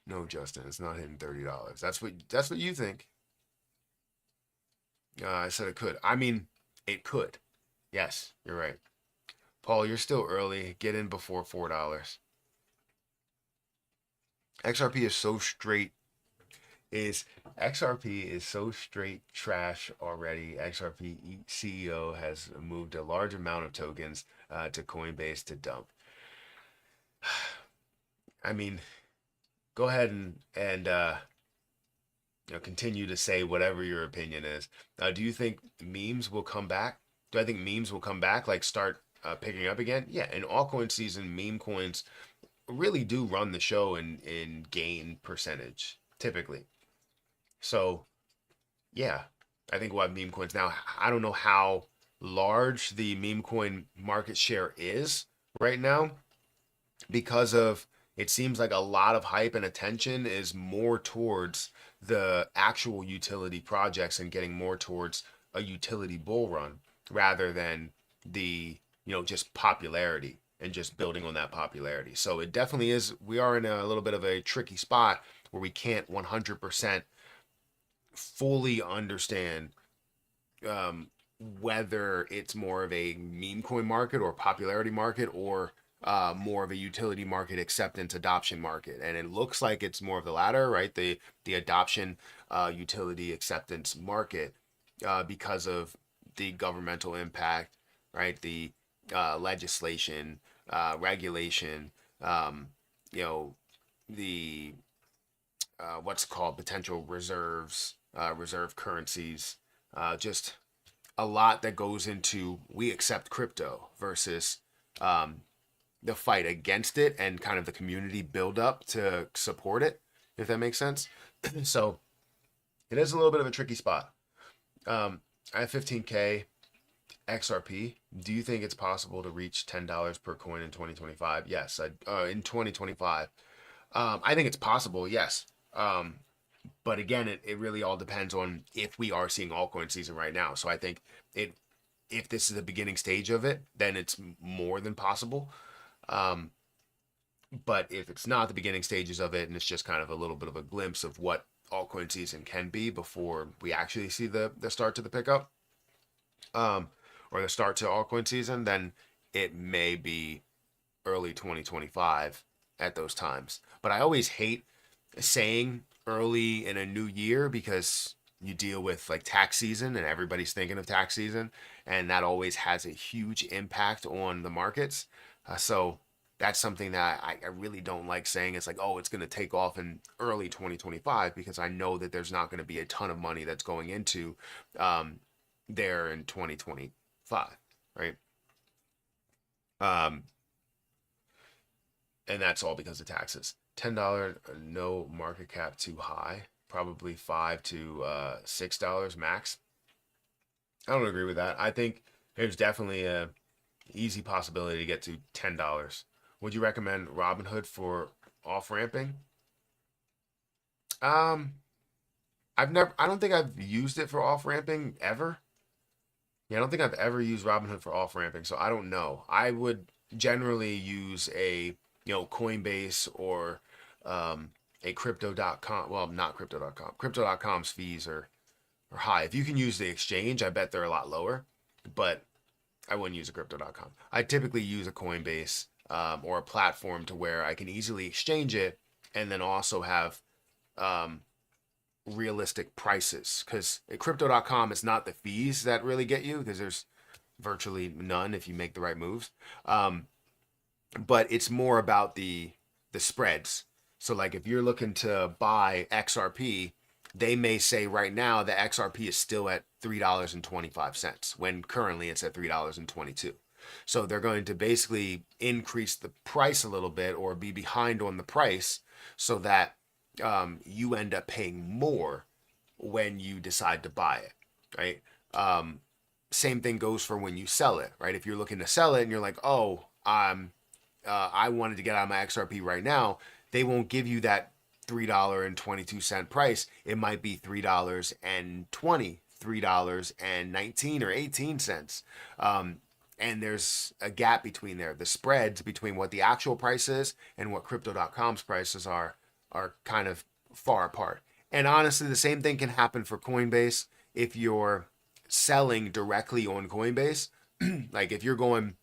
No, Justin, it's not hitting $30. That's what you think. I said it could. I mean, it could. Yes, you're right. Paul, you're still early. Get in before $4. XRP is so straight is XRP is so straight trash already. XRP CEO has moved a large amount of tokens to Coinbase to dump. I mean, go ahead and continue to say whatever your opinion is. Do you think memes will come back? Do I think memes will come back, like start picking up again? Yeah, in altcoin season, meme coins really do run the show in gain percentage typically. So yeah, I think we'll have meme coins now. I don't know how large the meme coin market share is right now because of it seems like a lot of hype and attention is more towards the actual utility projects and getting more towards a utility bull run rather than the, just popularity and just building on that popularity. So it definitely is, we are in a little bit of a tricky spot where we can't 100% fully understand um, whether it's more of a meme coin market or popularity market or more of a utility market acceptance adoption market. And it looks like it's more of the latter, right? The adoption utility acceptance market because of the governmental impact, right? The legislation, regulation, you know, the what's called potential reserves, reserve currencies, just a lot that goes into we accept crypto versus um, the fight against it and kind of the community build up to support it, if that makes sense. So it is a little bit of a tricky spot. I have 15K XRP. Do you think it's possible to reach $10 per coin in 2025? Yes, in 2025. I think it's possible, yes. But again, it really all depends on if we are seeing altcoin season right now. So I think it if this is the beginning stage of it, then it's more than possible. Um, but if it's not the beginning stages of it and it's just kind of a little bit of a glimpse of what altcoin season can be before we actually see the start to the pickup, um, or the start to altcoin season, then it may be early 2025 at those times. But I always hate saying early in a new year because you deal with like tax season and everybody's thinking of tax season, and that always has a huge impact on the markets. So that's something that I really don't like saying. It's like, oh, it's going to take off in early 2025 because I know that there's not going to be a ton of money that's going into um, there in 2025, right? Um, and that's all because of taxes. $10, no market cap too high, probably $5 to $6 max. I don't agree with that. I think there's definitely a easy possibility to get to $10. Would you recommend Robinhood for off ramping? Um, I don't think I've used it for off ramping ever. Yeah, I don't think I've ever used Robinhood for off ramping, so I don't know. I would generally use a, Coinbase or a crypto.com. Well, not crypto.com. Crypto.com's fees are high. If you can use the exchange, I bet they're a lot lower, but I wouldn't use a crypto.com. I typically use a Coinbase or a platform to where I can easily exchange it and then also have um, realistic prices because at crypto.com it's not the fees that really get you because there's virtually none if you make the right moves, but it's more about the spreads. So like if you're looking to buy XRP, they may say right now the XRP is still at $3.25 when currently it's at $3.22. So they're going to basically increase the price a little bit or be behind on the price so that you end up paying more when you decide to buy it, right? Same thing goes for when you sell it, right? If you're looking to sell it and you're like, oh, I wanted to get out of my XRP right now, they won't give you that $3.22 price. It might be $3.20, $3.19 or 18 cents. And there's a gap between there. The spreads between what the actual price is and what crypto.com's prices are kind of far apart. And honestly, the same thing can happen for Coinbase if you're selling directly on Coinbase. Like if you're going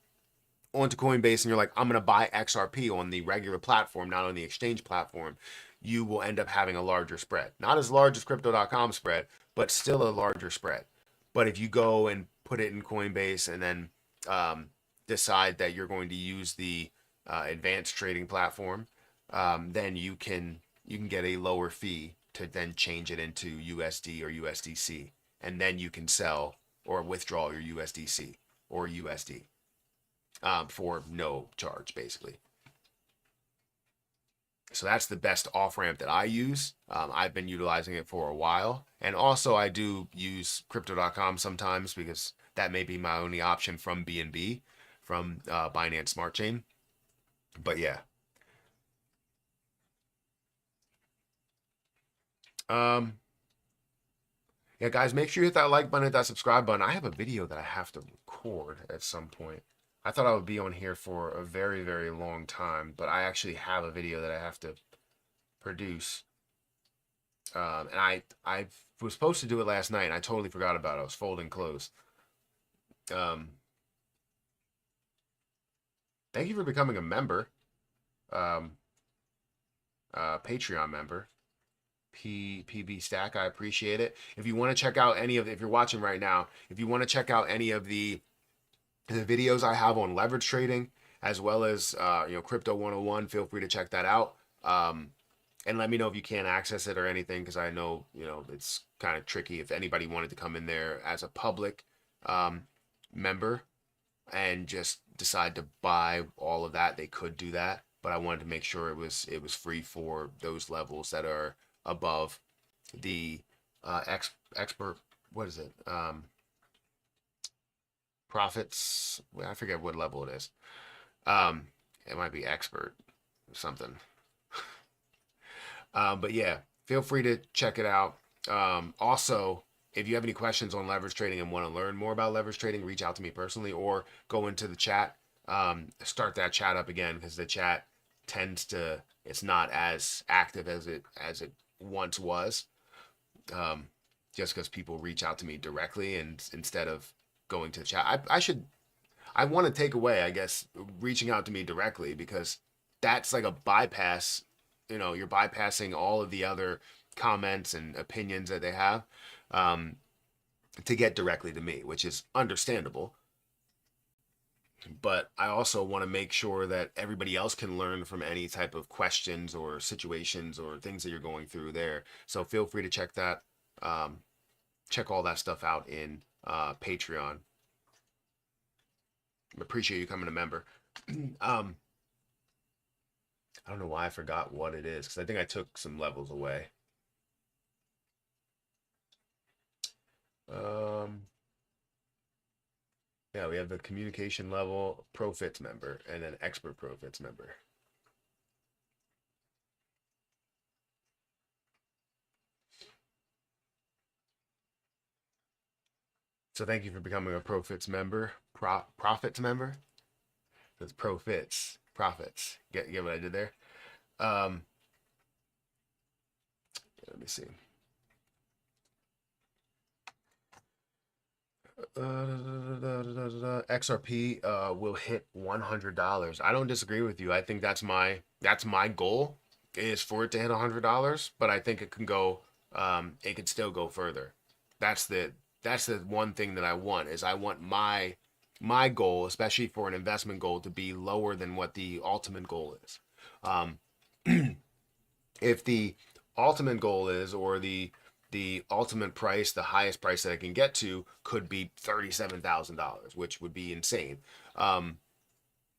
onto Coinbase and you're like, I'm going to buy XRP on the regular platform, not on the exchange platform, you will end up having a larger spread. Not as large as crypto.com spread, but still a larger spread. But if you go and put it in Coinbase and then decide that you're going to use the advanced trading platform, then you can get a lower fee to then change it into USD or USDC, and then you can sell or withdraw your USDC or USD for no charge, basically. So that's the best off ramp that I use. I've been utilizing it for a while, and also I do use Crypto.com sometimes because that may be my only option from BNB, from Binance Smart Chain. But yeah. Yeah, guys, make sure you hit that like button, hit that subscribe button. I have a video that I have to record at some point. I thought I would be on here for a very, very long time, but I actually have a video that I have to produce. And I was supposed to do it last night, and I totally forgot about it. I was folding clothes. Thank you for becoming a member, Patreon member. PB Stack, I appreciate it. If you want to check out any of, if you're watching right now, if you want to check out any of the videos I have on leverage trading, as well as Crypto 101, feel free to check that out. And let me know if you can't access it or anything, because I know it's kind of tricky. If anybody wanted to come in there as a public member and just decide to buy all of that, they could do that. But I wanted to make sure it was free for those levels that are above the expert, what is it, profits, I forget what level it is. It might be expert or something. But yeah, feel free to check it out. Also, if you have any questions on leverage trading and want to learn more about leverage trading, reach out to me personally or go into the chat. Start that chat up again, because the chat tends to, it's not as active as it once was, just because people reach out to me directly, and instead of going to the chat, I want to take away, I guess, reaching out to me directly, because that's like a bypass. You're bypassing all of the other comments and opinions that they have to get directly to me, which is understandable. But I also want to make sure that everybody else can learn from any type of questions or situations or things that you're going through there. So feel free to check that, check all that stuff out in Patreon. Appreciate you coming a member. I don't know why I forgot what it is, because I think I took some levels away. Yeah, we have the communication level profits member and an expert profits member. So thank you for becoming a profits member. Profits member. That's profits. Get what I did there? Let me see. XRP will hit $100. I don't disagree with you. I think that's my goal, is for it to hit $100, but I think it can go, it could still go further. That's the one thing that I want, is I want my goal, especially for an investment goal, to be lower than what the ultimate goal is. If the ultimate goal is, or the ultimate price, the highest price that I can get to, could be $37,000, which would be insane.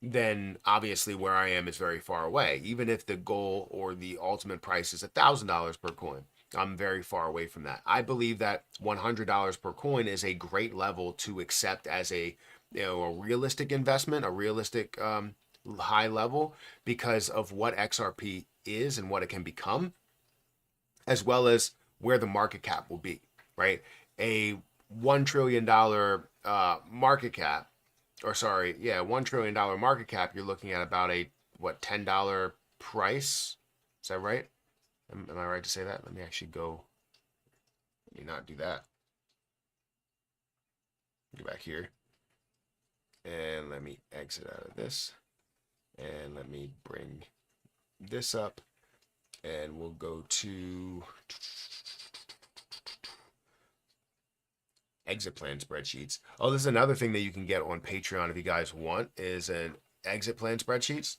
Then obviously where I am is very far away. Even if the goal or the ultimate price is $1,000 per coin, I'm very far away from that. I believe that $100 per coin is a great level to accept as a realistic investment, a realistic high level, because of what XRP is and what it can become, as well as where the market cap will be, right? A $1 trillion market cap, or sorry, yeah, $1 trillion market cap, you're looking at about a, what, $10 price? Is that right? Am I right to say that? Let me actually go, let me not do that. Go back here. And let me exit out of this. And let me bring this up. And we'll go to exit plan spreadsheets. Oh, this is another thing that you can get on Patreon if you guys want, is an exit plan spreadsheets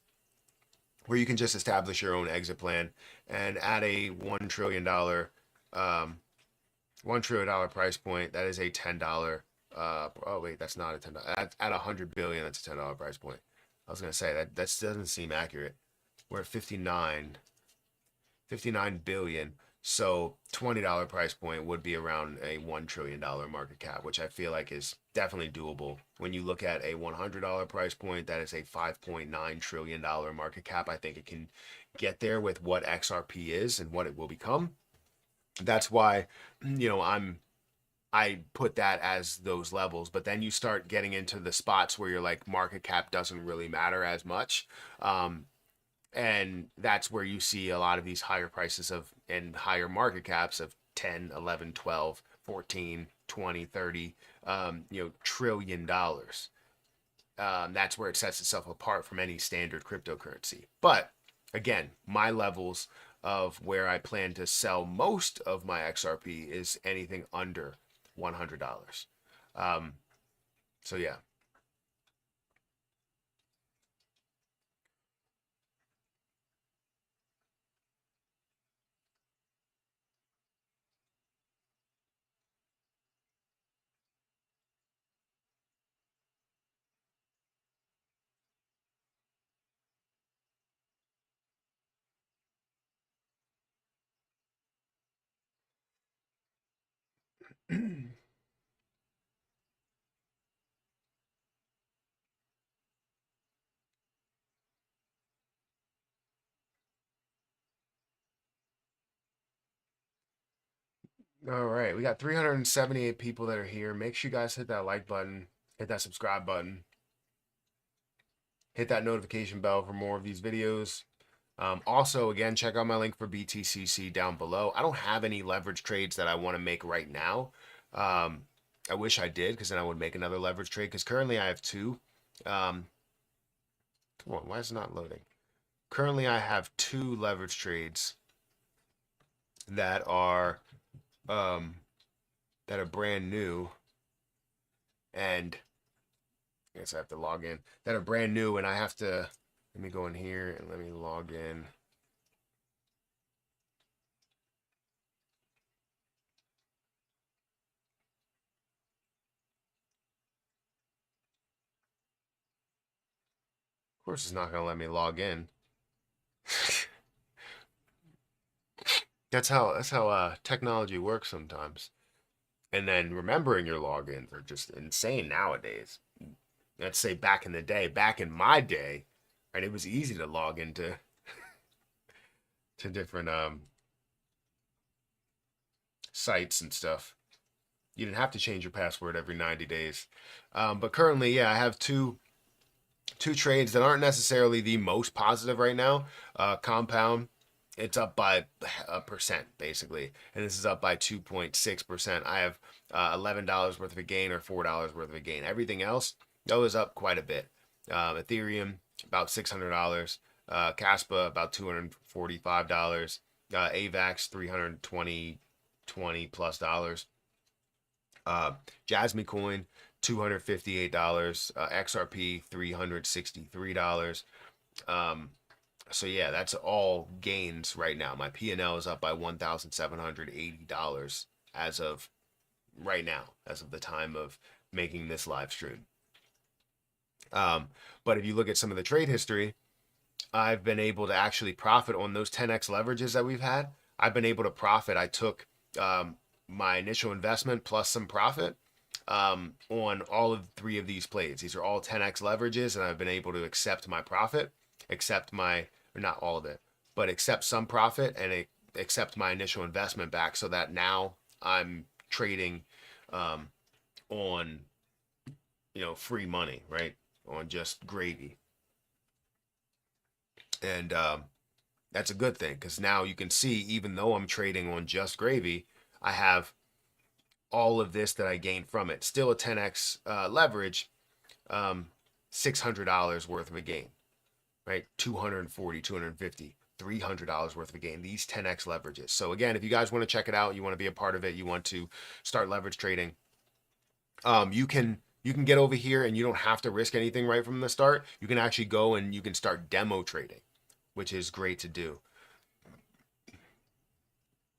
where you can just establish your own exit plan and at a $1 trillion $1 trillion price point, that is a $10. Oh wait, that's not a $10. At 100 billion, that's a $10 price point. I was gonna say that doesn't seem accurate. We're at 59 billion. So $20 price point would be around a $1 trillion market cap, which I feel like is definitely doable. When you look at a $100 price point, that is a $5.9 trillion market cap. I think it can get there with what XRP is and what it will become. That's why, I put that as those levels. But then you start getting into the spots where you're like, market cap doesn't really matter as much. And that's where you see a lot of these higher prices of and higher market caps of 10, 11, 12, 14, 20, 30, trillion dollars. That's where it sets itself apart from any standard cryptocurrency. But again, my levels of where I plan to sell most of my XRP is anything under $100. So yeah. All right, we got 378 people that are here. Make sure you guys hit that like button, hit that subscribe button, hit that notification bell for more of these videos. Also, again, check out my link for BTCC down below. I don't have any leverage trades that I want to make right now. I wish I did, because then I would make another leverage trade, because currently I have two. Come on, why is it not loading? Currently I have two leverage trades that are brand new, and I guess I have to log in, that are brand new, and I have to, let me go in here and let me log in. Of course it's not going to let me log in. That's how technology works sometimes. And then remembering your logins are just insane nowadays. Let's say back in the day, back in my day, right, it was easy to log into different sites and stuff. You didn't have to change your password every 90 days. But currently, yeah, I have two trades that aren't necessarily the most positive right now. Compound, it's up by 1% basically, and this is up by 2.6%. I have $11 worth of a gain or $4 worth of a gain. Everything else, that was up quite a bit. Ethereum about $600, Caspa about $245, AVAX $320 plus dollars. Jasmine Coin $258, XRP $363. So yeah, that's all gains right now. My P&L is up by $1,780 as of right now, as of the time of making this live stream. But if you look at some of the trade history, I've been able to actually profit on those 10x leverages that we've had. I've been able to profit. I took my initial investment plus some profit on all of three of these plays. These are all 10x leverages, and I've been able to accept my profit, accept my, or not all of it, but accept some profit and accept my initial investment back, so that now I'm trading on, free money, right? On just gravy. And that's a good thing, because now you can see, even though I'm trading on just gravy, I have all of this that I gained from it. Still a 10x leverage, $600 worth of a gain, right? 240, 250, $300 worth of a gain, these 10x leverages. So again, if you guys want to check it out, you want to be a part of it, you want to start leverage trading, you can get over here and you don't have to risk anything right from the start. You can actually go and you can start demo trading, which is great to do.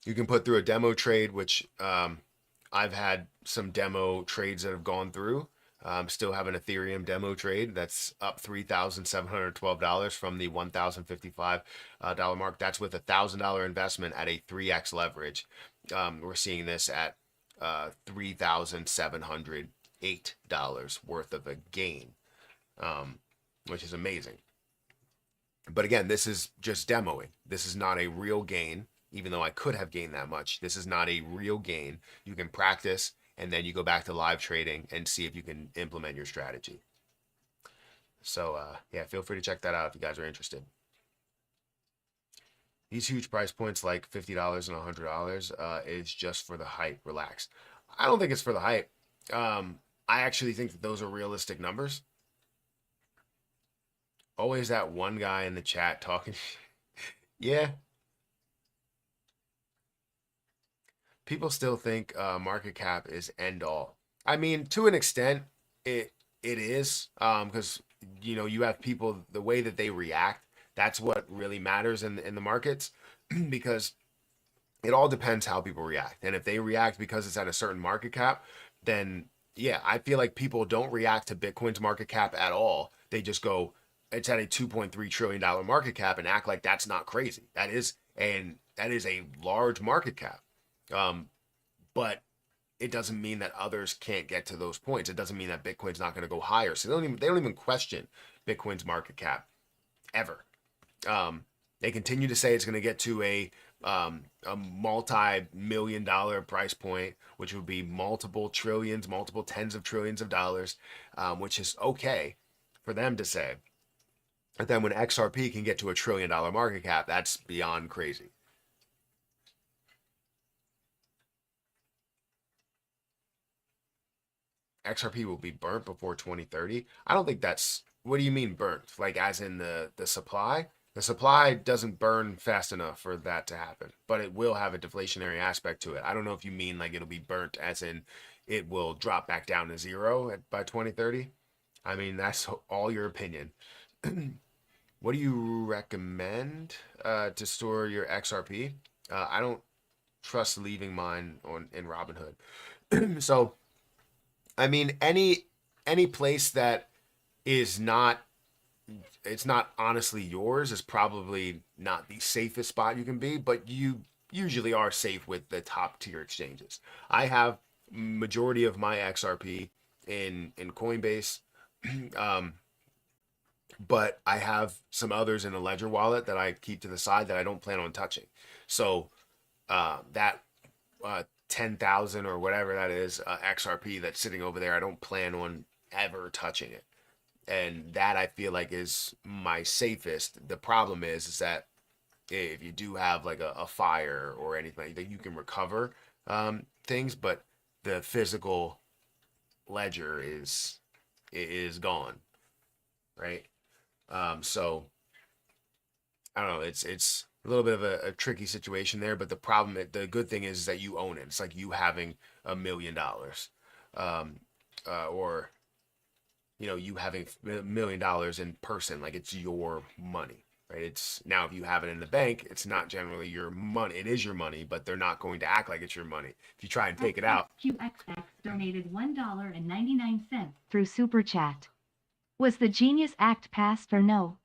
You can put through a demo trade, which I've had some demo trades that have gone through. Still have an Ethereum demo trade that's up $3,712 from the $1,055 mark. That's with $1,000 investment at a 3x leverage. We're seeing this at $3,708 worth of a gain, which is amazing. But again, this is just demoing. This is not a real gain, even though I could have gained that much. This is not a real gain. You can practice, and then you go back to live trading and see if you can implement your strategy. So yeah, feel free to check that out if you guys are interested. These huge price points like $50 and $100 is just for the hype. Relax. I don't think it's for the hype. I actually think that those are realistic numbers. Always that one guy in the chat talking. Yeah. People still think market cap is end all. I mean, to an extent, it is, because you have people, the way that they react, that's what really matters in the markets, because it all depends how people react. And if they react because it's at a certain market cap, then yeah, I feel like people don't react to Bitcoin's market cap at all. They just go, it's at a $2.3 trillion market cap, and act like that's not crazy. That is a large market cap. But it doesn't mean that others can't get to those points. It doesn't mean that Bitcoin's not going to go higher. So they don't even question Bitcoin's market cap ever. They continue to say it's going to get to a multi-million-dollar price point, which would be multiple trillions, multiple tens of trillions of dollars, which is okay for them to say. But then when XRP can get to a $1 trillion market cap, that's beyond crazy. XRP will be burnt before 2030. I don't think that's, what do you mean burnt? Like as in the supply? The supply doesn't burn fast enough for that to happen, but it will have a deflationary aspect to it. I don't know if you mean like it'll be burnt as in it will drop back down to zero by 2030. I mean, that's all your opinion. What do you recommend to store your XRP? I don't trust leaving mine in Robinhood. So, I mean, any place that is not, it's not honestly yours is probably not the safest spot you can be, but you usually are safe with the top tier exchanges. I have majority of my XRP in Coinbase. But I have some others in a Ledger wallet that I keep to the side that I don't plan on touching. So that 10,000 or whatever that is XRP that's sitting over there, I don't plan on ever touching it. And that I feel like is my safest. The problem is that if you do have like a fire or anything, that you can recover things, but the physical ledger is gone, right? So I don't know. It's a little bit of a tricky situation there, but the good thing is that you own it. It's like you having $1 million, or you having $1 million in person. Like it's your money, right? It's now if you have it in the bank, it's not generally your money. It is your money, but they're not going to act like it's your money if you try and take it out. QXX donated $1.99 through Super Chat. Was the Genius Act passed or no?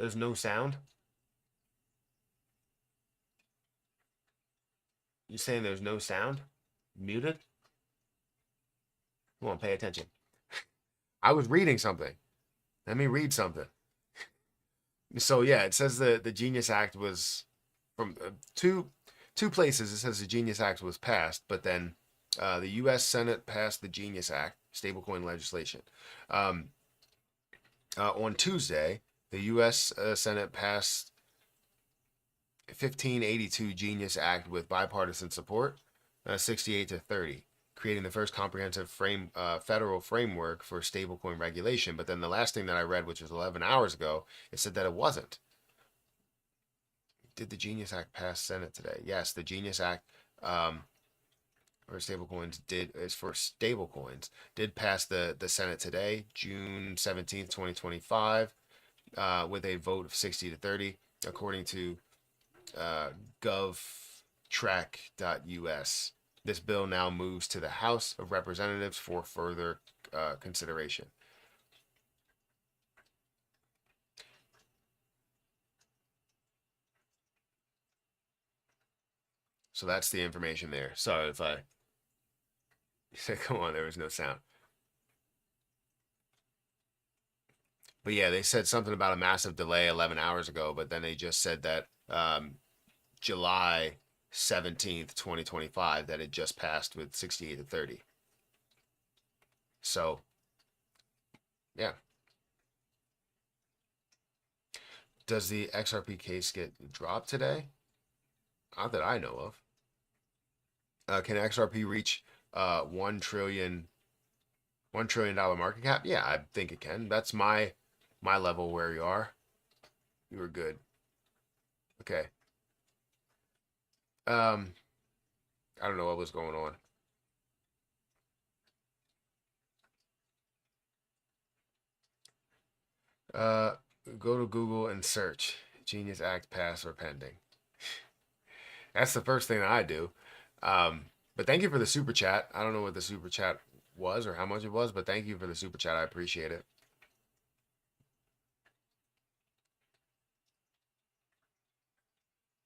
There's no sound. You saying there's no sound? Muted? Come on, pay attention. I was reading something. Let me read something. So yeah, it says the Genius Act was from two places. It says the Genius Act was passed, but then the U.S. Senate passed the Genius Act, stablecoin legislation. Um, on Tuesday, the U.S. Senate passed 1582 Genius Act with bipartisan support, 68 to 30, creating the first comprehensive federal framework for stablecoin regulation. But then the last thing that I read, which was 11 hours ago, it said that it wasn't. Did the Genius Act pass Senate today? Yes, the Genius Act or stablecoins is for stablecoins did pass the Senate today, June 17th, 2025, with a vote of 60 to 30, according to govtrack.us. This bill now moves to the House of Representatives for further consideration. So that's the information there. Sorry if I said, come on, there was no sound. But yeah, they said something about a massive delay 11 hours ago, but then they just said that July 17th, 2025, that it just passed with 68 to 30. So, yeah. Does the XRP case get dropped today? Not that I know of. Can XRP reach $1 trillion market cap? Yeah, I think it can. That's my level where you are. You were good. Okay. I don't know what was going on. Go to Google and search Genius Act pass or pending. That's the first thing that I do. But thank you for the super chat. I don't know what the super chat was or how much it was, but thank you for the super chat. I appreciate it.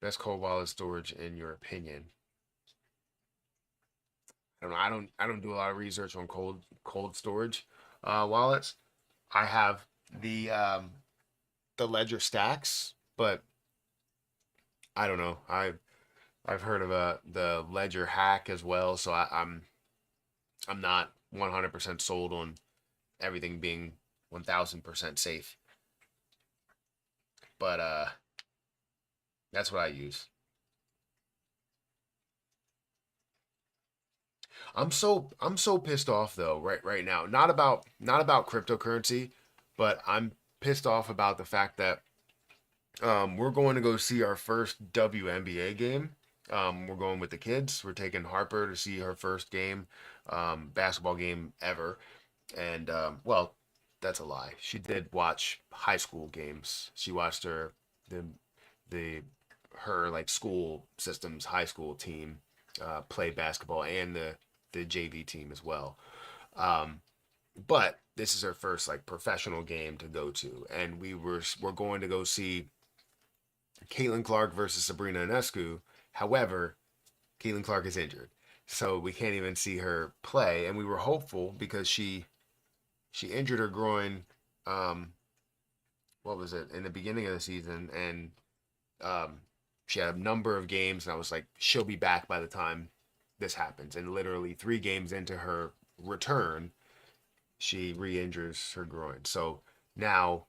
Best cold wallet storage in your opinion? I don't know. I don't do a lot of research on cold storage wallets. I have the Ledger Stacks, but I don't know. I've heard of the Ledger Hack as well, so I'm not 100% sold on everything being 1000% safe. But that's what I use. I'm so pissed off though right now. Not about cryptocurrency, but I'm pissed off about the fact that we're going to go see our first WNBA game. We're going with the kids. We're taking Harper to see her first game, basketball game ever. And well, that's a lie. She did watch high school games. She watched the her like school systems high school team play basketball and the JV team as well. But this is her first like professional game to go to, and we're going to go see Caitlin Clark versus Sabrina Ionescu. However, Caitlin Clark is injured, so we can't even see her play. And we were hopeful because she injured her groin. What was it in the beginning of the season, and she had a number of games, and I was like, she'll be back by the time this happens. And literally 3 games into her return, she re-injures her groin. So now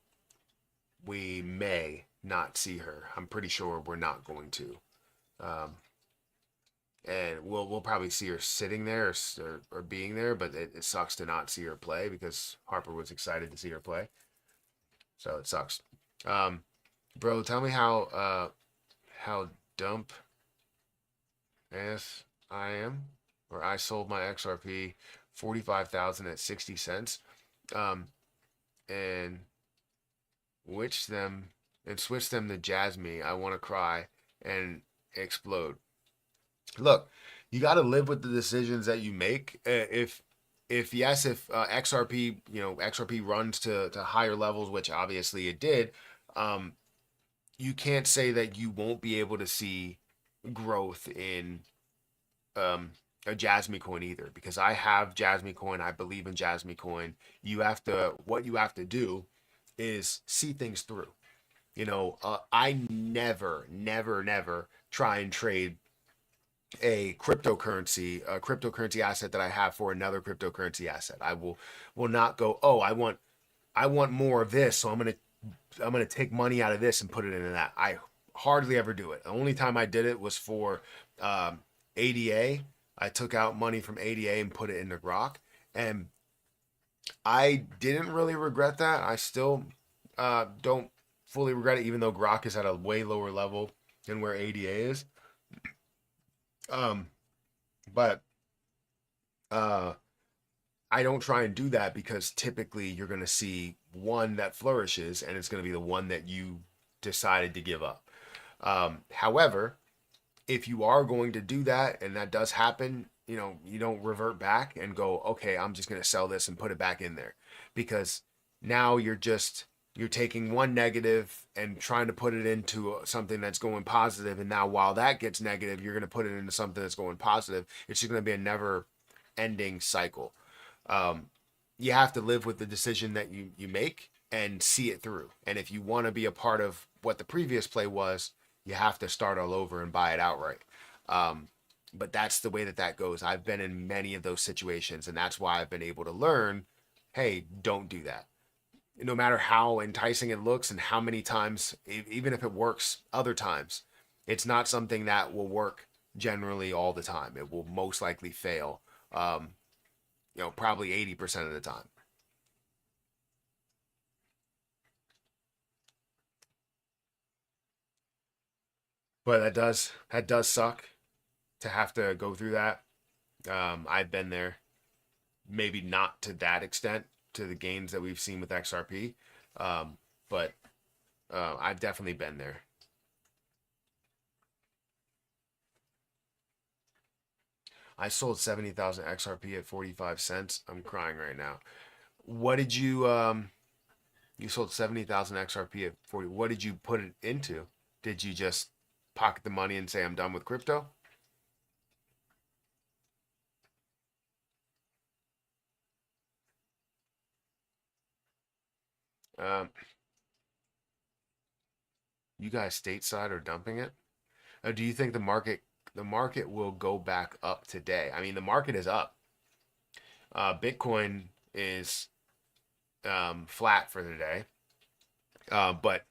we may not see her. I'm pretty sure we're not going to. And we'll probably see her sitting there or being there, but it sucks to not see her play because Harper was excited to see her play. So it sucks. Bro, tell me how dump ass I am, or I sold my XRP 45,000 at 60 cents, and switch them to Jasmine. I want to cry and explode. Look, you got to live with the decisions that you make. If XRP, XRP runs to higher levels, which obviously it did, You can't say that you won't be able to see growth in a Jasmine coin either, because I have Jasmine coin. I believe in Jasmine coin. What you have to do is see things through. I never try and trade a cryptocurrency asset that I have for another cryptocurrency asset. I will not go, oh, I want more of this, so I'm gonna take money out of this and put it into that. I hardly ever do it. The only time I did it was for ADA. I took out money from ADA and put it into Grok, and I didn't really regret that. I still don't fully regret it, even though Grok is at a way lower level than where ADA is. Um, but uh, I don't try and do that because typically you're going to see one that flourishes and it's going to be the one that you decided to give up. However, if you are going to do that and that does happen, you don't revert back and go, okay, I'm just going to sell this and put it back in there, because now you're taking one negative and trying to put it into something that's going positive. And now while that gets negative, you're going to put it into something that's going positive. It's just going to be a never ending cycle. You have to live with the decision that you make and see it through. And if you want to be a part of what the previous play was, you have to start all over and buy it outright. But that's the way that goes. I've been in many of those situations, and that's why I've been able to learn, hey, don't do that. No matter how enticing it looks and how many times, even if it works other times, it's not something that will work generally all the time. It will most likely fail, probably 80% of the time. But that does suck to have to go through that. I've been there, maybe not to that extent, to the gains that we've seen with XRP, but I've definitely been there. I sold 70,000 XRP at 45 cents. I'm crying right now. What did you sold 70,000 XRP at 40? What did you put it into? Did you just pocket the money and say, I'm done with crypto? Um, you guys stateside are dumping it? Do you think the market will go back up today? I mean, the market is up. Bitcoin is flat for the day, but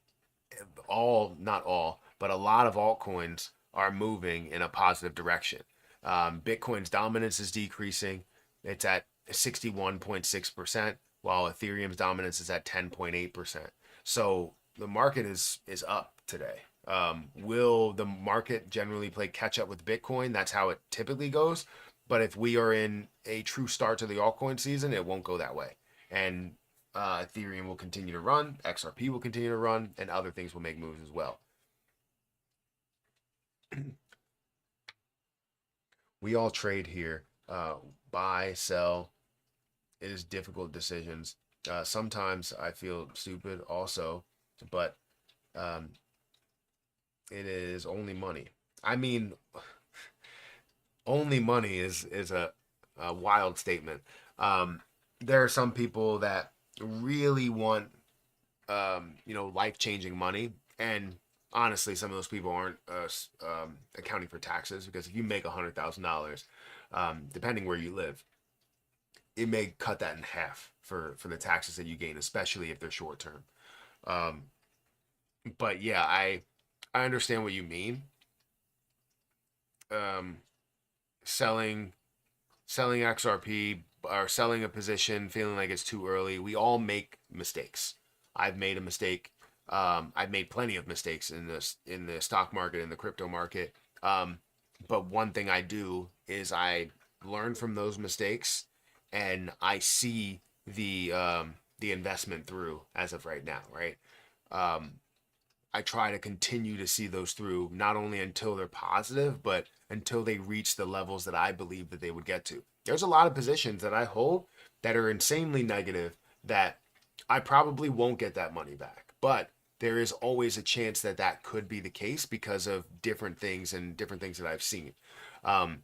not all, but a lot of altcoins are moving in a positive direction. Bitcoin's dominance is decreasing. It's at 61.6%, while Ethereum's dominance is at 10.8%. So the market is up today. Will the market generally play catch up with Bitcoin? That's how it typically goes. But if we are in a true start to the altcoin season, it won't go that way. And Ethereum will continue to run, XRP will continue to run, and other things will make moves as well. We all trade here. Buy, sell. It is difficult decisions. Sometimes I feel stupid also, but it is only money. I mean, only money is a wild statement. There are some people that really want, life-changing money, and honestly, some of those people aren't accounting for taxes, because if you make $100,000, depending where you live, it may cut that in half for the taxes that you gain, especially if they're short term. Um, but yeah, I understand what you mean. Um, selling selling XRP or selling a position, feeling like it's too early. We all make mistakes. I've made a mistake. I've made plenty of mistakes in the stock market, in the crypto market. But one thing I do is I learn from those mistakes, and I see the investment through as of right now, right? Um, I try to continue to see those through, not only until they're positive, but until they reach the levels that I believe that they would get to. There's a lot of positions that I hold that are insanely negative that I probably won't get that money back. But there is always a chance that that could be the case because of different things and different things that I've seen. Um,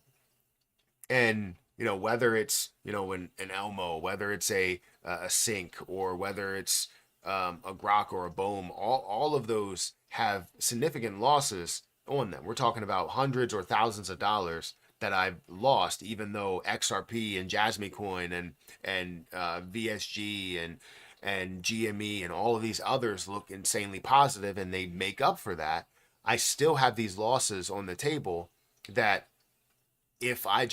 and whether it's an Elmo, whether it's a Sync, or whether it's a Grok or a Bohm, all of those have significant losses on them. We're talking about hundreds or thousands of dollars that I've lost, even though XRP and Jasmine Coin and VSG and GME and all of these others look insanely positive and they make up for that. I still have these losses on the table that if I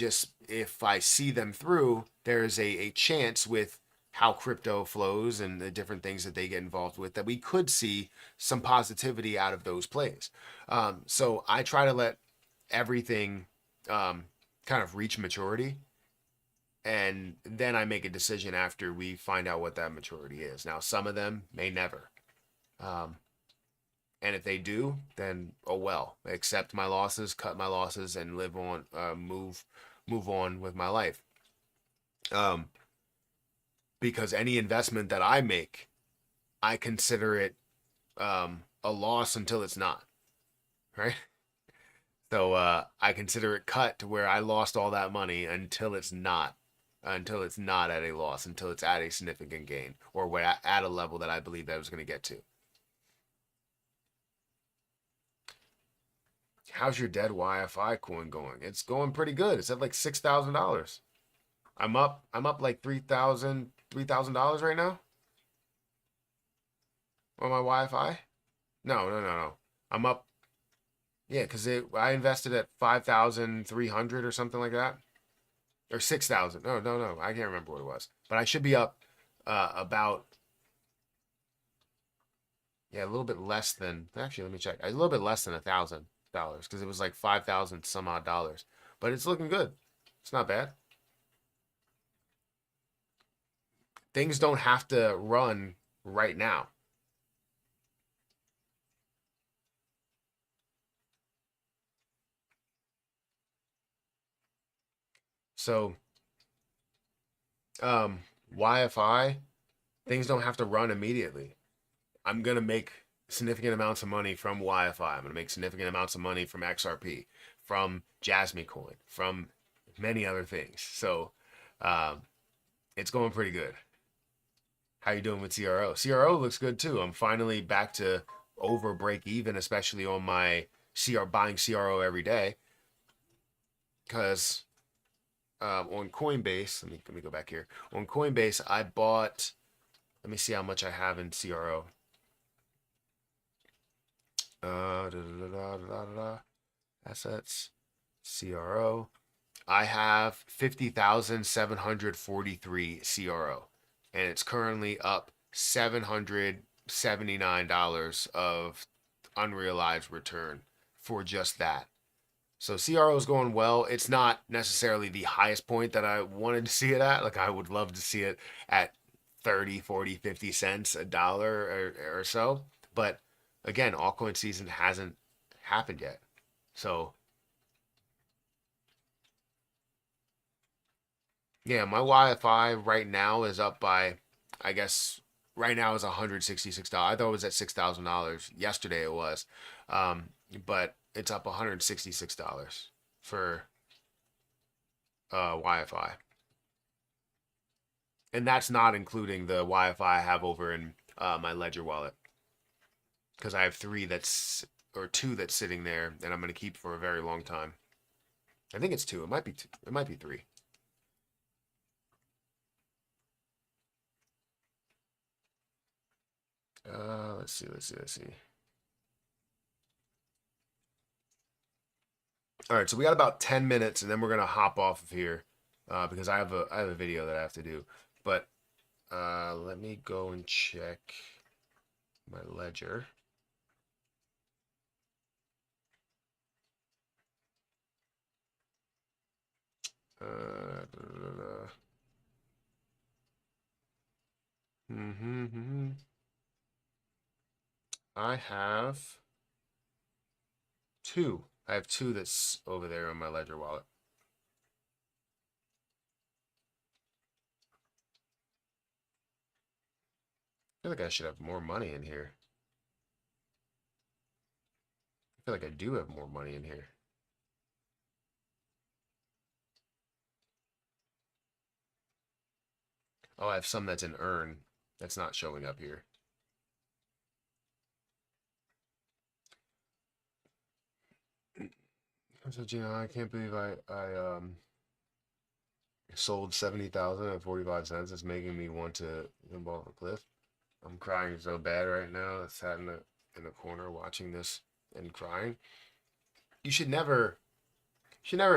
see them through, there's a chance with how crypto flows and the different things that they get involved with that we could see some positivity out of those plays. So I try to let everything kind of reach maturity, and then I make a decision after we find out what that maturity is. Now, some of them may never. Um, and if they do, then oh well, accept my losses, cut my losses, and live on, move on with my life. Um, because any investment that I make, I consider it a loss until it's not, right? So I consider it cut to where I lost all that money until it's not at a loss, until it's at a significant gain, or at a level that I believe that I was going to get to. How's your dead YFI coin going? It's going pretty good. It's at like $6,000. I'm up like $3,000 right now on my Wi-Fi. No. I'm up. Yeah, because I invested at 5,300 or something like that, or 6,000. No. I can't remember what it was, but I should be up about, yeah, a little bit less than. Actually, let me check. A little bit less than $1,000 because it was like 5,000 some odd dollars, but it's looking good. It's not bad. Things don't have to run right now. So, YFI, things don't have to run immediately. I'm going to make significant amounts of money from YFI. I'm going to make significant amounts of money from XRP, from Jasmine Coin, from many other things. So, it's going pretty good. How you doing with CRO? CRO looks good too. I'm finally back to over break even, especially on my buying CRO every day. Because on Coinbase, let me go back here. On Coinbase, I bought. Let me see how much I have in CRO. Assets, CRO. I have 50,743 CRO, and it's currently up $779 of unrealized return for just that. So CRO is going well. It's not necessarily the highest point that I wanted to see it at. Like I would love to see it at 30, 40, 50 cents, a dollar or so. But again, altcoin season hasn't happened yet. So yeah, my Wi-Fi right now is up by, I guess, right now is $166. I thought it was at $6,000. Yesterday it was, but it's up $166 for Wi-Fi, and that's not including the Wi-Fi I have over in my Ledger wallet, because I have two that's sitting there, and I'm gonna keep for a very long time. I think it's two. It might be two. It might be three. Let's see. All right, so we got about 10 minutes, and then we're gonna hop off of here because I have a video that I have to do. But let me go and check my ledger. Da, da, da. I have two. I have two that's over there on my ledger wallet. I feel like I should have more money in here. feel like I do have more money in here. Oh, I have some that's in earn that's not showing up here. So, I can't believe I sold 70,000 at 45 cents. It's making me want to jump off a cliff. I'm crying so bad right now. I sat in the corner watching this and crying. You should never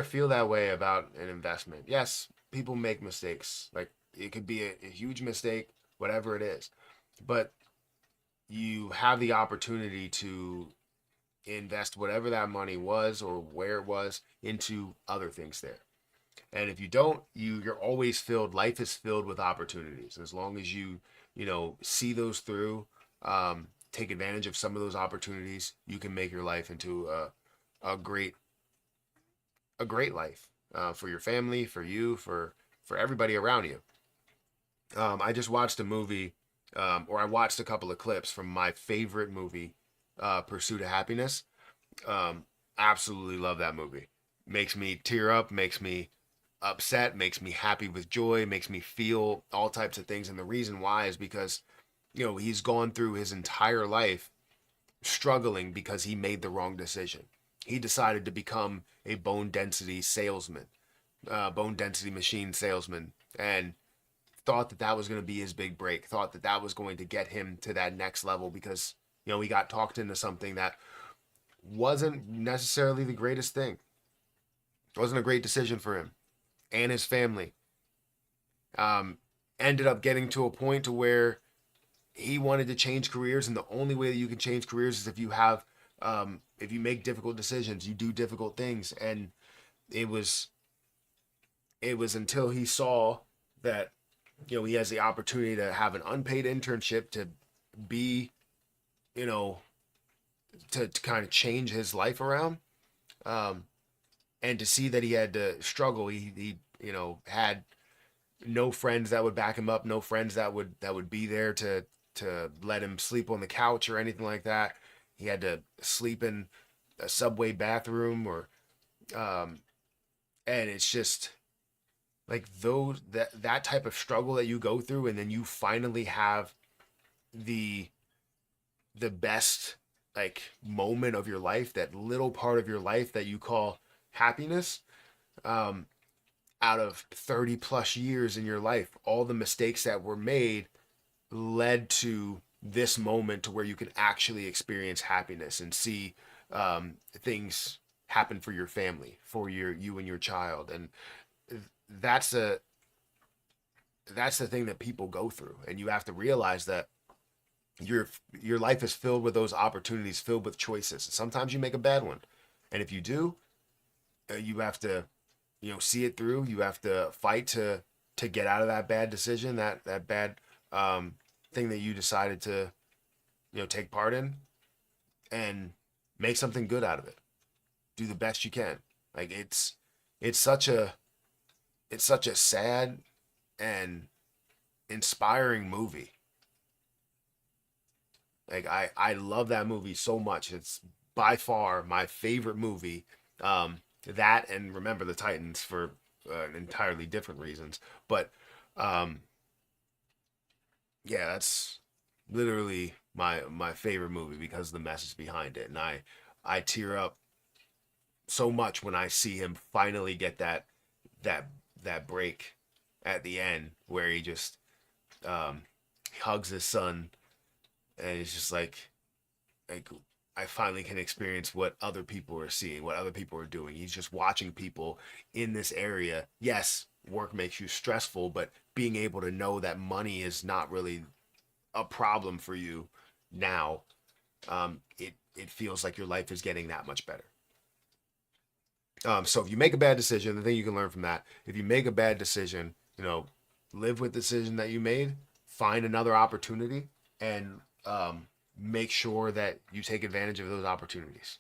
feel that way about an investment. Yes, people make mistakes. Like it could be a huge mistake, whatever it is. But you have the opportunity to invest whatever that money was or where it was into other things there. And if you don't, you're always filled. Life is filled with opportunities. As long as you see those through, take advantage of some of those opportunities, you can make your life into a great life for your family, for you, for everybody around you. I just watched a movie, or I watched a couple of clips from my favorite movie, Pursuit of Happiness. Absolutely love that movie. Makes me tear up, makes me upset, makes me happy with joy, makes me feel all types of things. And the reason why is because, he's gone through his entire life struggling because he made the wrong decision. He decided to become a bone density salesman, bone density machine salesman, and thought that that was going to be his big break, thought that that was going to get him to that next level because, he got talked into something that wasn't necessarily the greatest thing. It wasn't a great decision for him and his family. Um, Ended up getting to a point to where he wanted to change careers, and the only way that you can change careers is if you make difficult decisions, you do difficult things. And it was until he saw that he has the opportunity to have an unpaid internship to be you know to kind of change his life around, um, and to see that he had to struggle. He had no friends that would back him up, no friends that would be there to let him sleep on the couch or anything like that. He had to sleep in a subway bathroom, or um, and it's just like that type of struggle that you go through, and then you finally have the best like moment of your life, that little part of your life that you call happiness. um Out of 30 plus years in your life, all the mistakes that were made led to this moment to where you can actually experience happiness and see things happen for your family, for you and your child. And that's a that's the thing that people go through, and you have to realize that your life is filled with those opportunities, filled with choices. Sometimes you make a bad one, and if you do, you have to see it through. You have to fight to get out of that bad decision, that bad um, thing that you decided to take part in, and make something good out of it. Do the best you can. Like it's such a it's such a sad and inspiring movie. Like I love that movie so much. It's by far my favorite movie. That and Remember the Titans for entirely different reasons. But um, yeah, that's literally my favorite movie because of the message behind it. And I tear up so much when I see him finally get that that break at the end where he just um, hugs his son, and he's just like I finally can experience what other people are seeing, what other people are doing. He's just watching people in this area. Yes, work makes you stressful, but being able to know that money is not really a problem for you now, it feels like your life is getting that much better. So if you make a bad decision, the thing you can learn from that, if you make a bad decision, live with the decision that you made, find another opportunity, and make sure that you take advantage of those opportunities.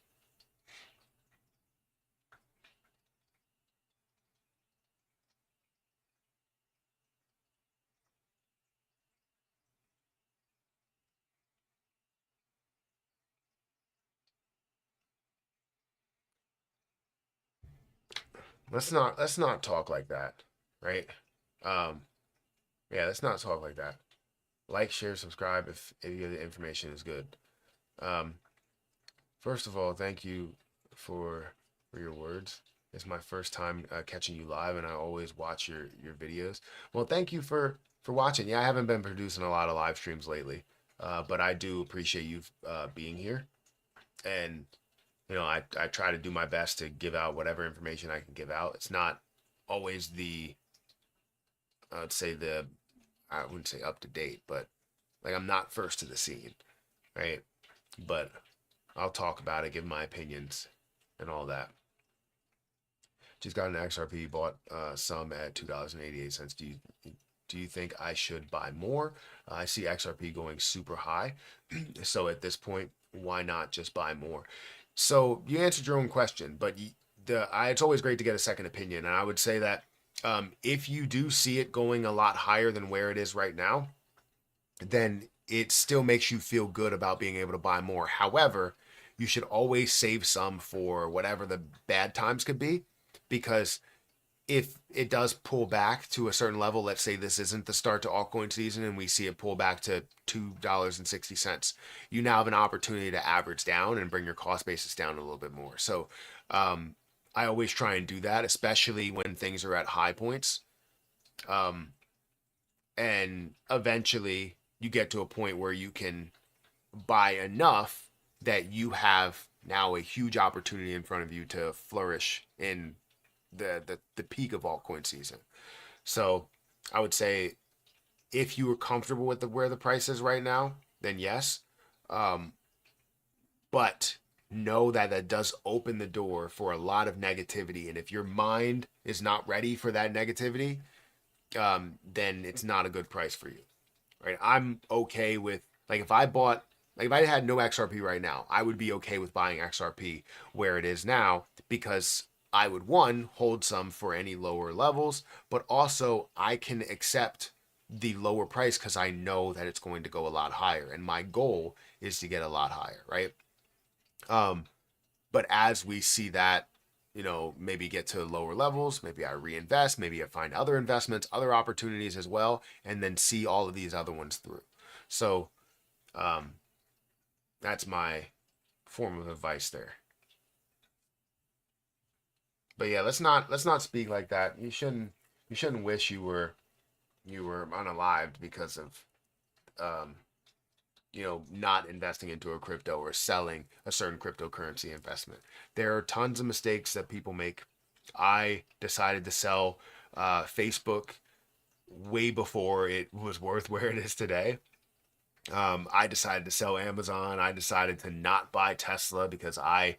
let's not talk like that, right? Um, yeah, let's not talk like that. Like, share, subscribe if the information is good. Um, First of all, thank you for your words. It's my first time catching you live, and I always watch your videos. Well, thank you for watching. Yeah, I haven't been producing a lot of live streams lately, but I do appreciate you being here. And I try to do my best to give out whatever information I can give out. It's not always I would say I wouldn't say up to date, but like I'm not first to the scene, right? But I'll talk about it, give my opinions, and all that. Just got an XRP, bought some at $2.88. Do you think I should buy more? I see XRP going super high, so at this point, why not just buy more? So you answered your own question, but it's always great to get a second opinion, and I would say that if you do see it going a lot higher than where it is right now, then it still makes you feel good about being able to buy more. However, you should always save some for whatever the bad times could be, because if it does pull back to a certain level, let's say this isn't the start to altcoin season and we see it pull back to $2.60, you now have an opportunity to average down and bring your cost basis down a little bit more. So I always try and do that, especially when things are at high points. And eventually you get to a point where you can buy enough that you have now a huge opportunity in front of you to flourish in the peak of altcoin season. So I would say if you were comfortable with where the price is right now, then yes. But know that that does open the door for a lot of negativity. And if your mind is not ready for that negativity, then it's not a good price for you, right? I'm okay with, like, if I had no XRP right now, I would be okay with buying XRP where it is now, because I would, one, hold some for any lower levels, but also I can accept the lower price because I know that it's going to go a lot higher, and my goal is to get a lot higher, right? But as we see that, maybe get to lower levels, maybe I reinvest, maybe I find other investments, other opportunities as well, and then see all of these other ones through. So that's my form of advice there. But yeah, let's not speak like that. You shouldn't wish you were unalived because of not investing into a crypto or selling a certain cryptocurrency investment. There are tons of mistakes that people make. I decided to sell Facebook way before it was worth where it is today. I decided to sell Amazon. I decided to not buy Tesla because I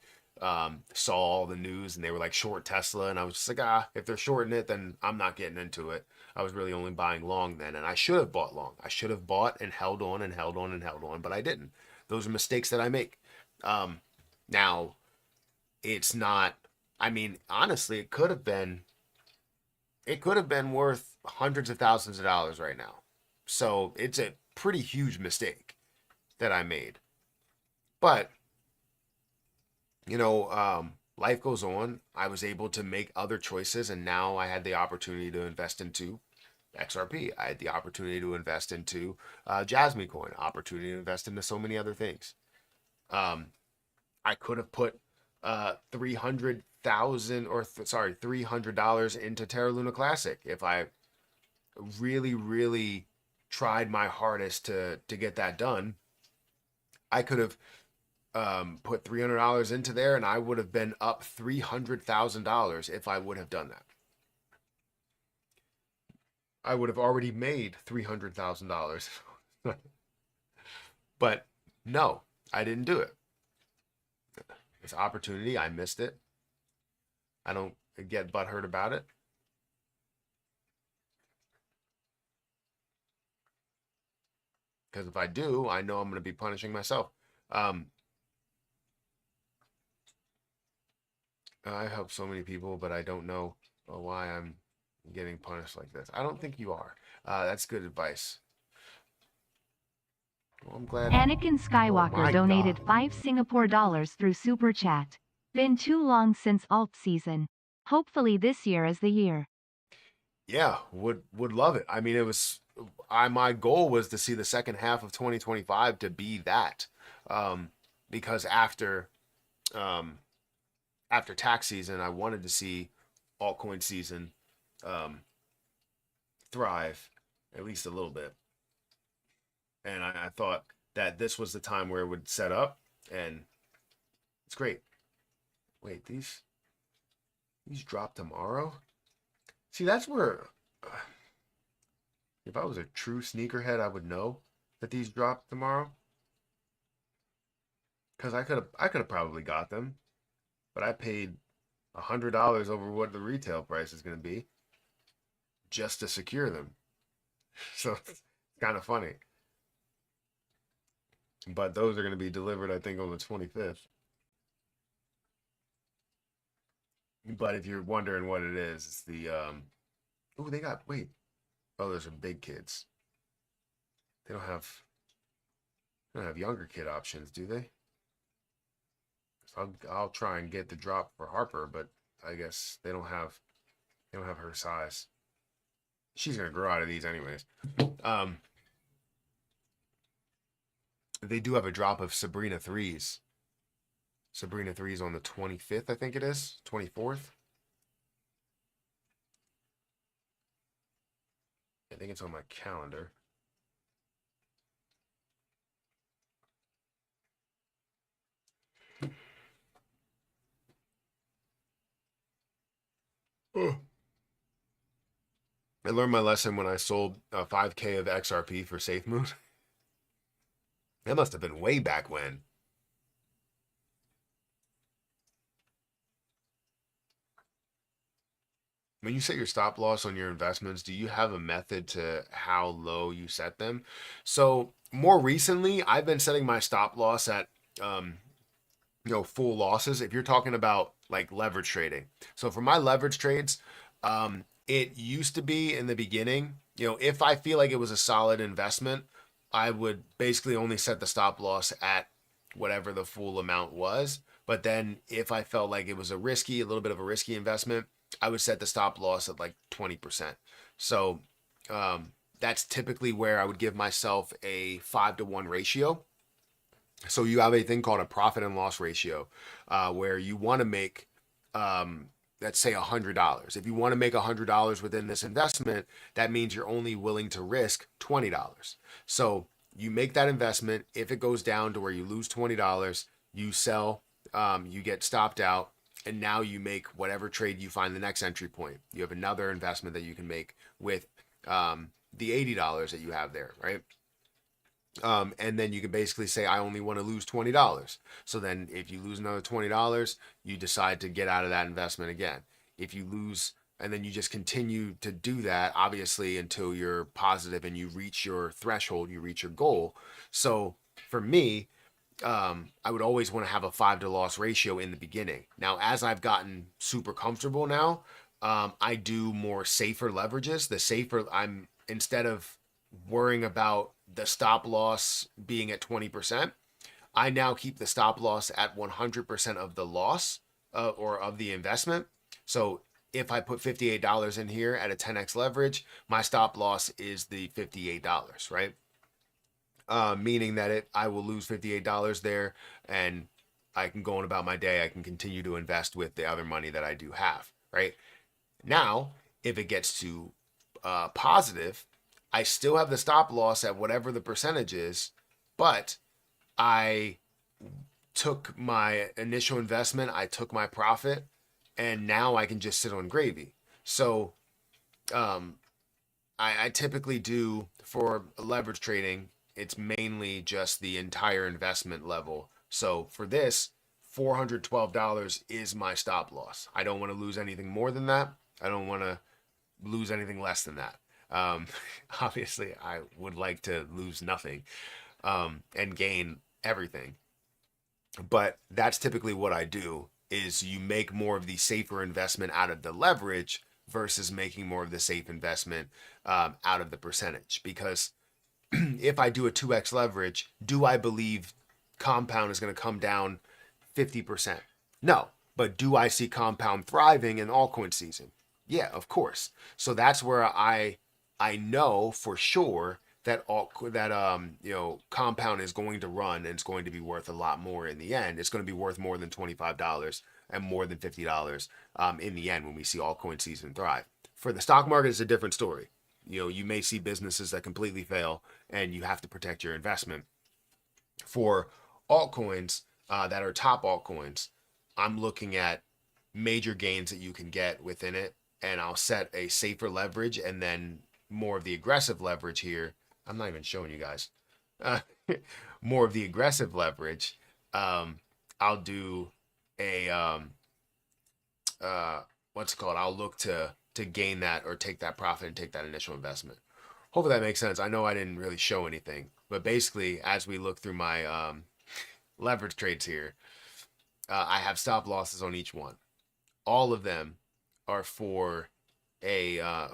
saw all the news and they were like short Tesla, and I was just like, if they're shorting it, then I'm not getting into it. I was really only buying long then, and I should have bought long. I should have bought and held on and held on and held on, but I didn't. Those are mistakes that I make. Now, it's not. I mean, honestly, it could have been worth hundreds of thousands of dollars right now. So it's a pretty huge mistake that I made. But life goes on. I was able to make other choices, and now I had the opportunity to invest into XRP. I had the opportunity to invest into Jasmine Coin, opportunity to invest into so many other things. I could have put 300,000 or sorry, $300 into Terra Luna Classic if I really, really tried my hardest to get that done. I could have put $300 into there, and I would have been up $300,000 if I would have done that. I would have already made $300,000. But no, I didn't do it. It's opportunity. I missed it. I don't get butthurt about it. Because if I do, I know I'm going to be punishing myself. I help so many people, but I don't know why I'm getting punished like this. I don't think you are. That's good advice. Well, I'm glad. Anakin Oh Skywalker my donated God. 5 Singapore dollars through Super Chat. Been too long since alt season. Hopefully this year is the year. Yeah, would love it. I mean, my goal was to see the second half of 2025 to be that, um, because um, after tax season, I wanted to see altcoin season um, thrive at least a little bit, and I thought that this was the time where it would set up, and it's great. Wait, these drop tomorrow. See, that's where if I was a true sneakerhead, I would know that these drop tomorrow because I could have probably got them, but I paid $100 over what the retail price is going to be just to secure them. So it's kind of funny. But those are going to be delivered, I think, on the 25th. But if you're wondering what it is, it's the oh, they got wait. Oh, those are big kids. They don't have younger kid options, do they? So I'll try and get the drop for Harper, but I guess they don't have her size. She's gonna grow out of these anyways. Um, they do have a drop of Sabrina threes. Sabrina threes on the 25th, I think it is 24th. I think it's on my calendar. Oh. I learned my lesson when I sold 5K of XRP for SafeMoon. That must have been way back when. When you set your stop loss on your investments, do you have a method to how low you set them? So more recently, I've been setting my stop loss at um, full losses. If you're talking about like leverage trading, so for my leverage trades, it used to be in the beginning, if I feel like it was a solid investment, I would basically only set the stop loss at whatever the full amount was. But then if I felt like it was a little bit of a risky investment, I would set the stop loss at like 20%. So that's typically where I would give myself a 5-to-1 ratio. So you have a thing called a profit and loss ratio, where you want to make, let's say, $100. If you want to make $100 within this investment, that means you're only willing to risk $20. So you make that investment. If it goes down to where you lose $20, you sell, you get stopped out, and now you make whatever trade you find the next entry point. You have another investment that you can make with the $80 that you have there, right? And then you can basically say, I only want to lose $20. So then if you lose another $20, you decide to get out of that investment again. If you lose, and then you just continue to do that, obviously, until you're positive and you reach your threshold, you reach your goal. So for me, I would always want to have a 5-to-loss ratio in the beginning. Now, as I've gotten super comfortable now, I do more safer leverages. Instead of worrying about the stop loss being at 20%, I now keep the stop loss at 100% of the loss or of the investment. So if I put $58 in here at a 10x leverage, my stop loss is the $58, right? Meaning that I will lose $58 there, and I can go on about my day. I can continue to invest with the other money that I do have, right? Now, if it gets to positive, I still have the stop loss at whatever the percentage is, but I took my initial investment, I took my profit, and now I can just sit on gravy. So I typically do for leverage trading, it's mainly just the entire investment level. So for this, $412 is my stop loss. I don't want to lose anything more than that. I don't want to lose anything less than that. Um, Obviously, I would like to lose nothing and gain everything. But that's typically what I do is you make more of the safer investment out of the leverage versus making more of the safe investment out of the percentage. Because if I do a 2x leverage, do I believe compound is going to come down 50%? No, But do I see compound thriving in altcoin season? Yeah, of course. So that's where I know for sure that compound is going to run and it's going to be worth a lot more in the end. It's going to be worth more than $25 and more than $50 in the end when we see altcoin season thrive. For the stock market, it's a different story. You may see businesses that completely fail and you have to protect your investment. For altcoins that are top altcoins, I'm looking at major gains that you can get within it, and I'll set a safer leverage and then more of the aggressive leverage here. I'm not even showing you guys. Uh, More of the aggressive leverage. I'll do a what's it called? I'll look to gain that or take that profit and take that initial investment. Hopefully that makes sense. I know I didn't really show anything, but basically, as we look through my leverage trades here, I have stop losses on each one. All of them are for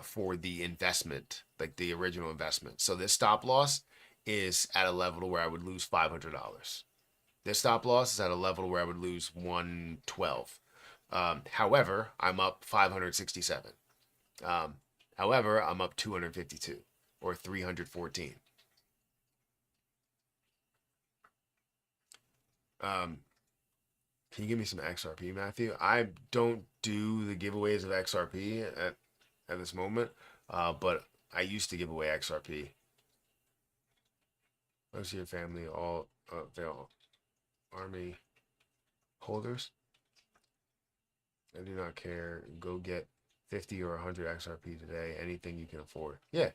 for the investment, like the original investment. So this stop loss is at a level where I would lose $500. This stop loss is at a level where I would lose 112. However, I'm up 567. However, I'm up 252 or 314. Can you give me some XRP, Matthew? I don't do the giveaways of XRP at this moment, but I used to give away XRP. Most of your family all they're all army holders. I do not care. Go get 50 or 100 XRP today. Anything you can afford. Yeah,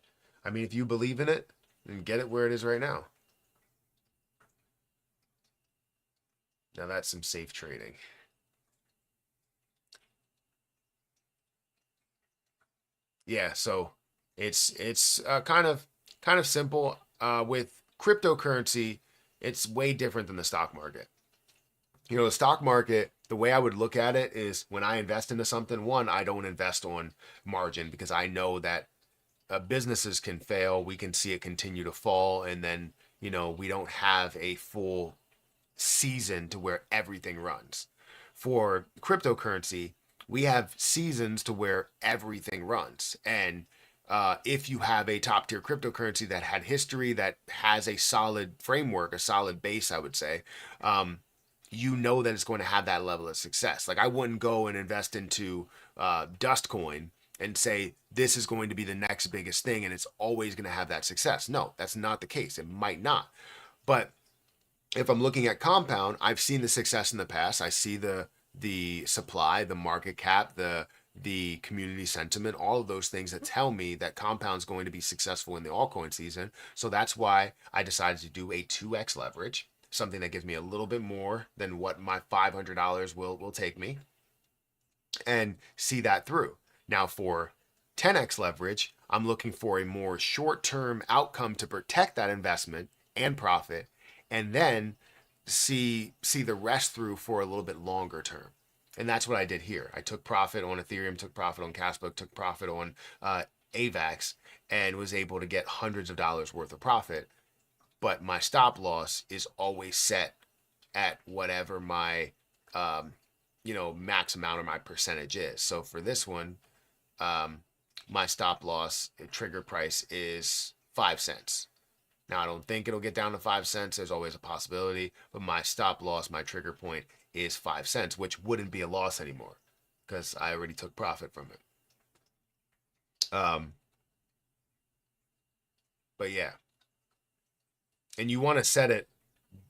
I mean, if you believe in it, then get it where it is right now. Now that's some safe trading. Yeah, so it's kind of simple. With cryptocurrency, it's way different than the stock market. The stock market, the way I would look at it is when I invest into something, one, I don't invest on margin because I know that businesses can fail. We can see it continue to fall, and then we don't have a full season to where everything runs. For cryptocurrency, we have seasons to where everything runs. And if you have a top tier cryptocurrency that had history, that has a solid framework, a solid base, I would say, you know that it's going to have that level of success. Like I wouldn't go and invest into Dustcoin and say this is going to be the next biggest thing and it's always going to have that success. No, that's not the case. It might not. But if I'm looking at compound, I've seen the success in the past. I see the supply, the market cap, the community sentiment, all of those things that tell me that compound's going to be successful in the altcoin season. So that's why I decided to do a 2x leverage, something that gives me a little bit more than what my $500 will take me, and see that through. Now for 10x leverage, I'm looking for a more short-term outcome to protect that investment and profit, and then see the rest through for a little bit longer term. And that's what I did here. I took profit on Ethereum, took profit on Cashbook, took profit on AVAX, and was able to get hundreds of dollars worth of profit. But my stop loss is always set at whatever my max amount or my percentage is. So for this one, my stop loss trigger price is 5 cents. Now, I don't think it'll get down to 5 cents. There's always a possibility. But my stop loss, my trigger point is 5 cents, which wouldn't be a loss anymore because I already took profit from it. But yeah. And you want to set it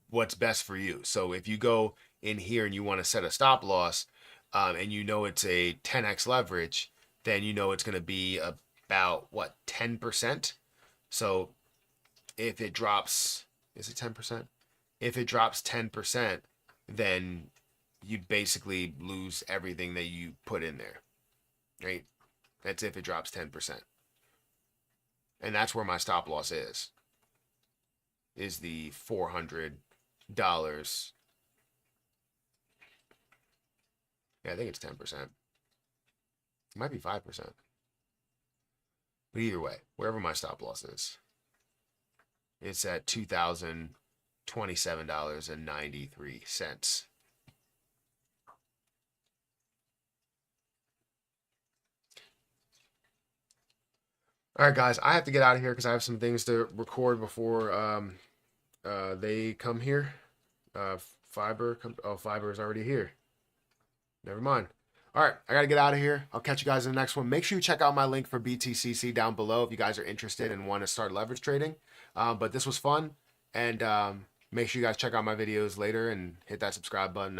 what's best for you. So if you go in here and you want to set a stop loss and it's a 10x leverage, then it's going to be about, 10%? So if it drops, is it 10%? If it drops 10%, then you basically lose everything that you put in there, right? That's if it drops 10%. And that's where my stop loss is the $400. Yeah, I think it's 10%. It might be 5%. But either way, wherever my stop loss is, it's at $2,027.93. All right, guys, I have to get out of here because I have some things to record before they come here. Fiber is already here. Never mind. All right, I got to get out of here. I'll catch you guys in the next one. Make sure you check out my link for BTCC down below if you guys are interested and want to start leverage trading. But this was fun. And make sure you guys check out my videos later and hit that subscribe button and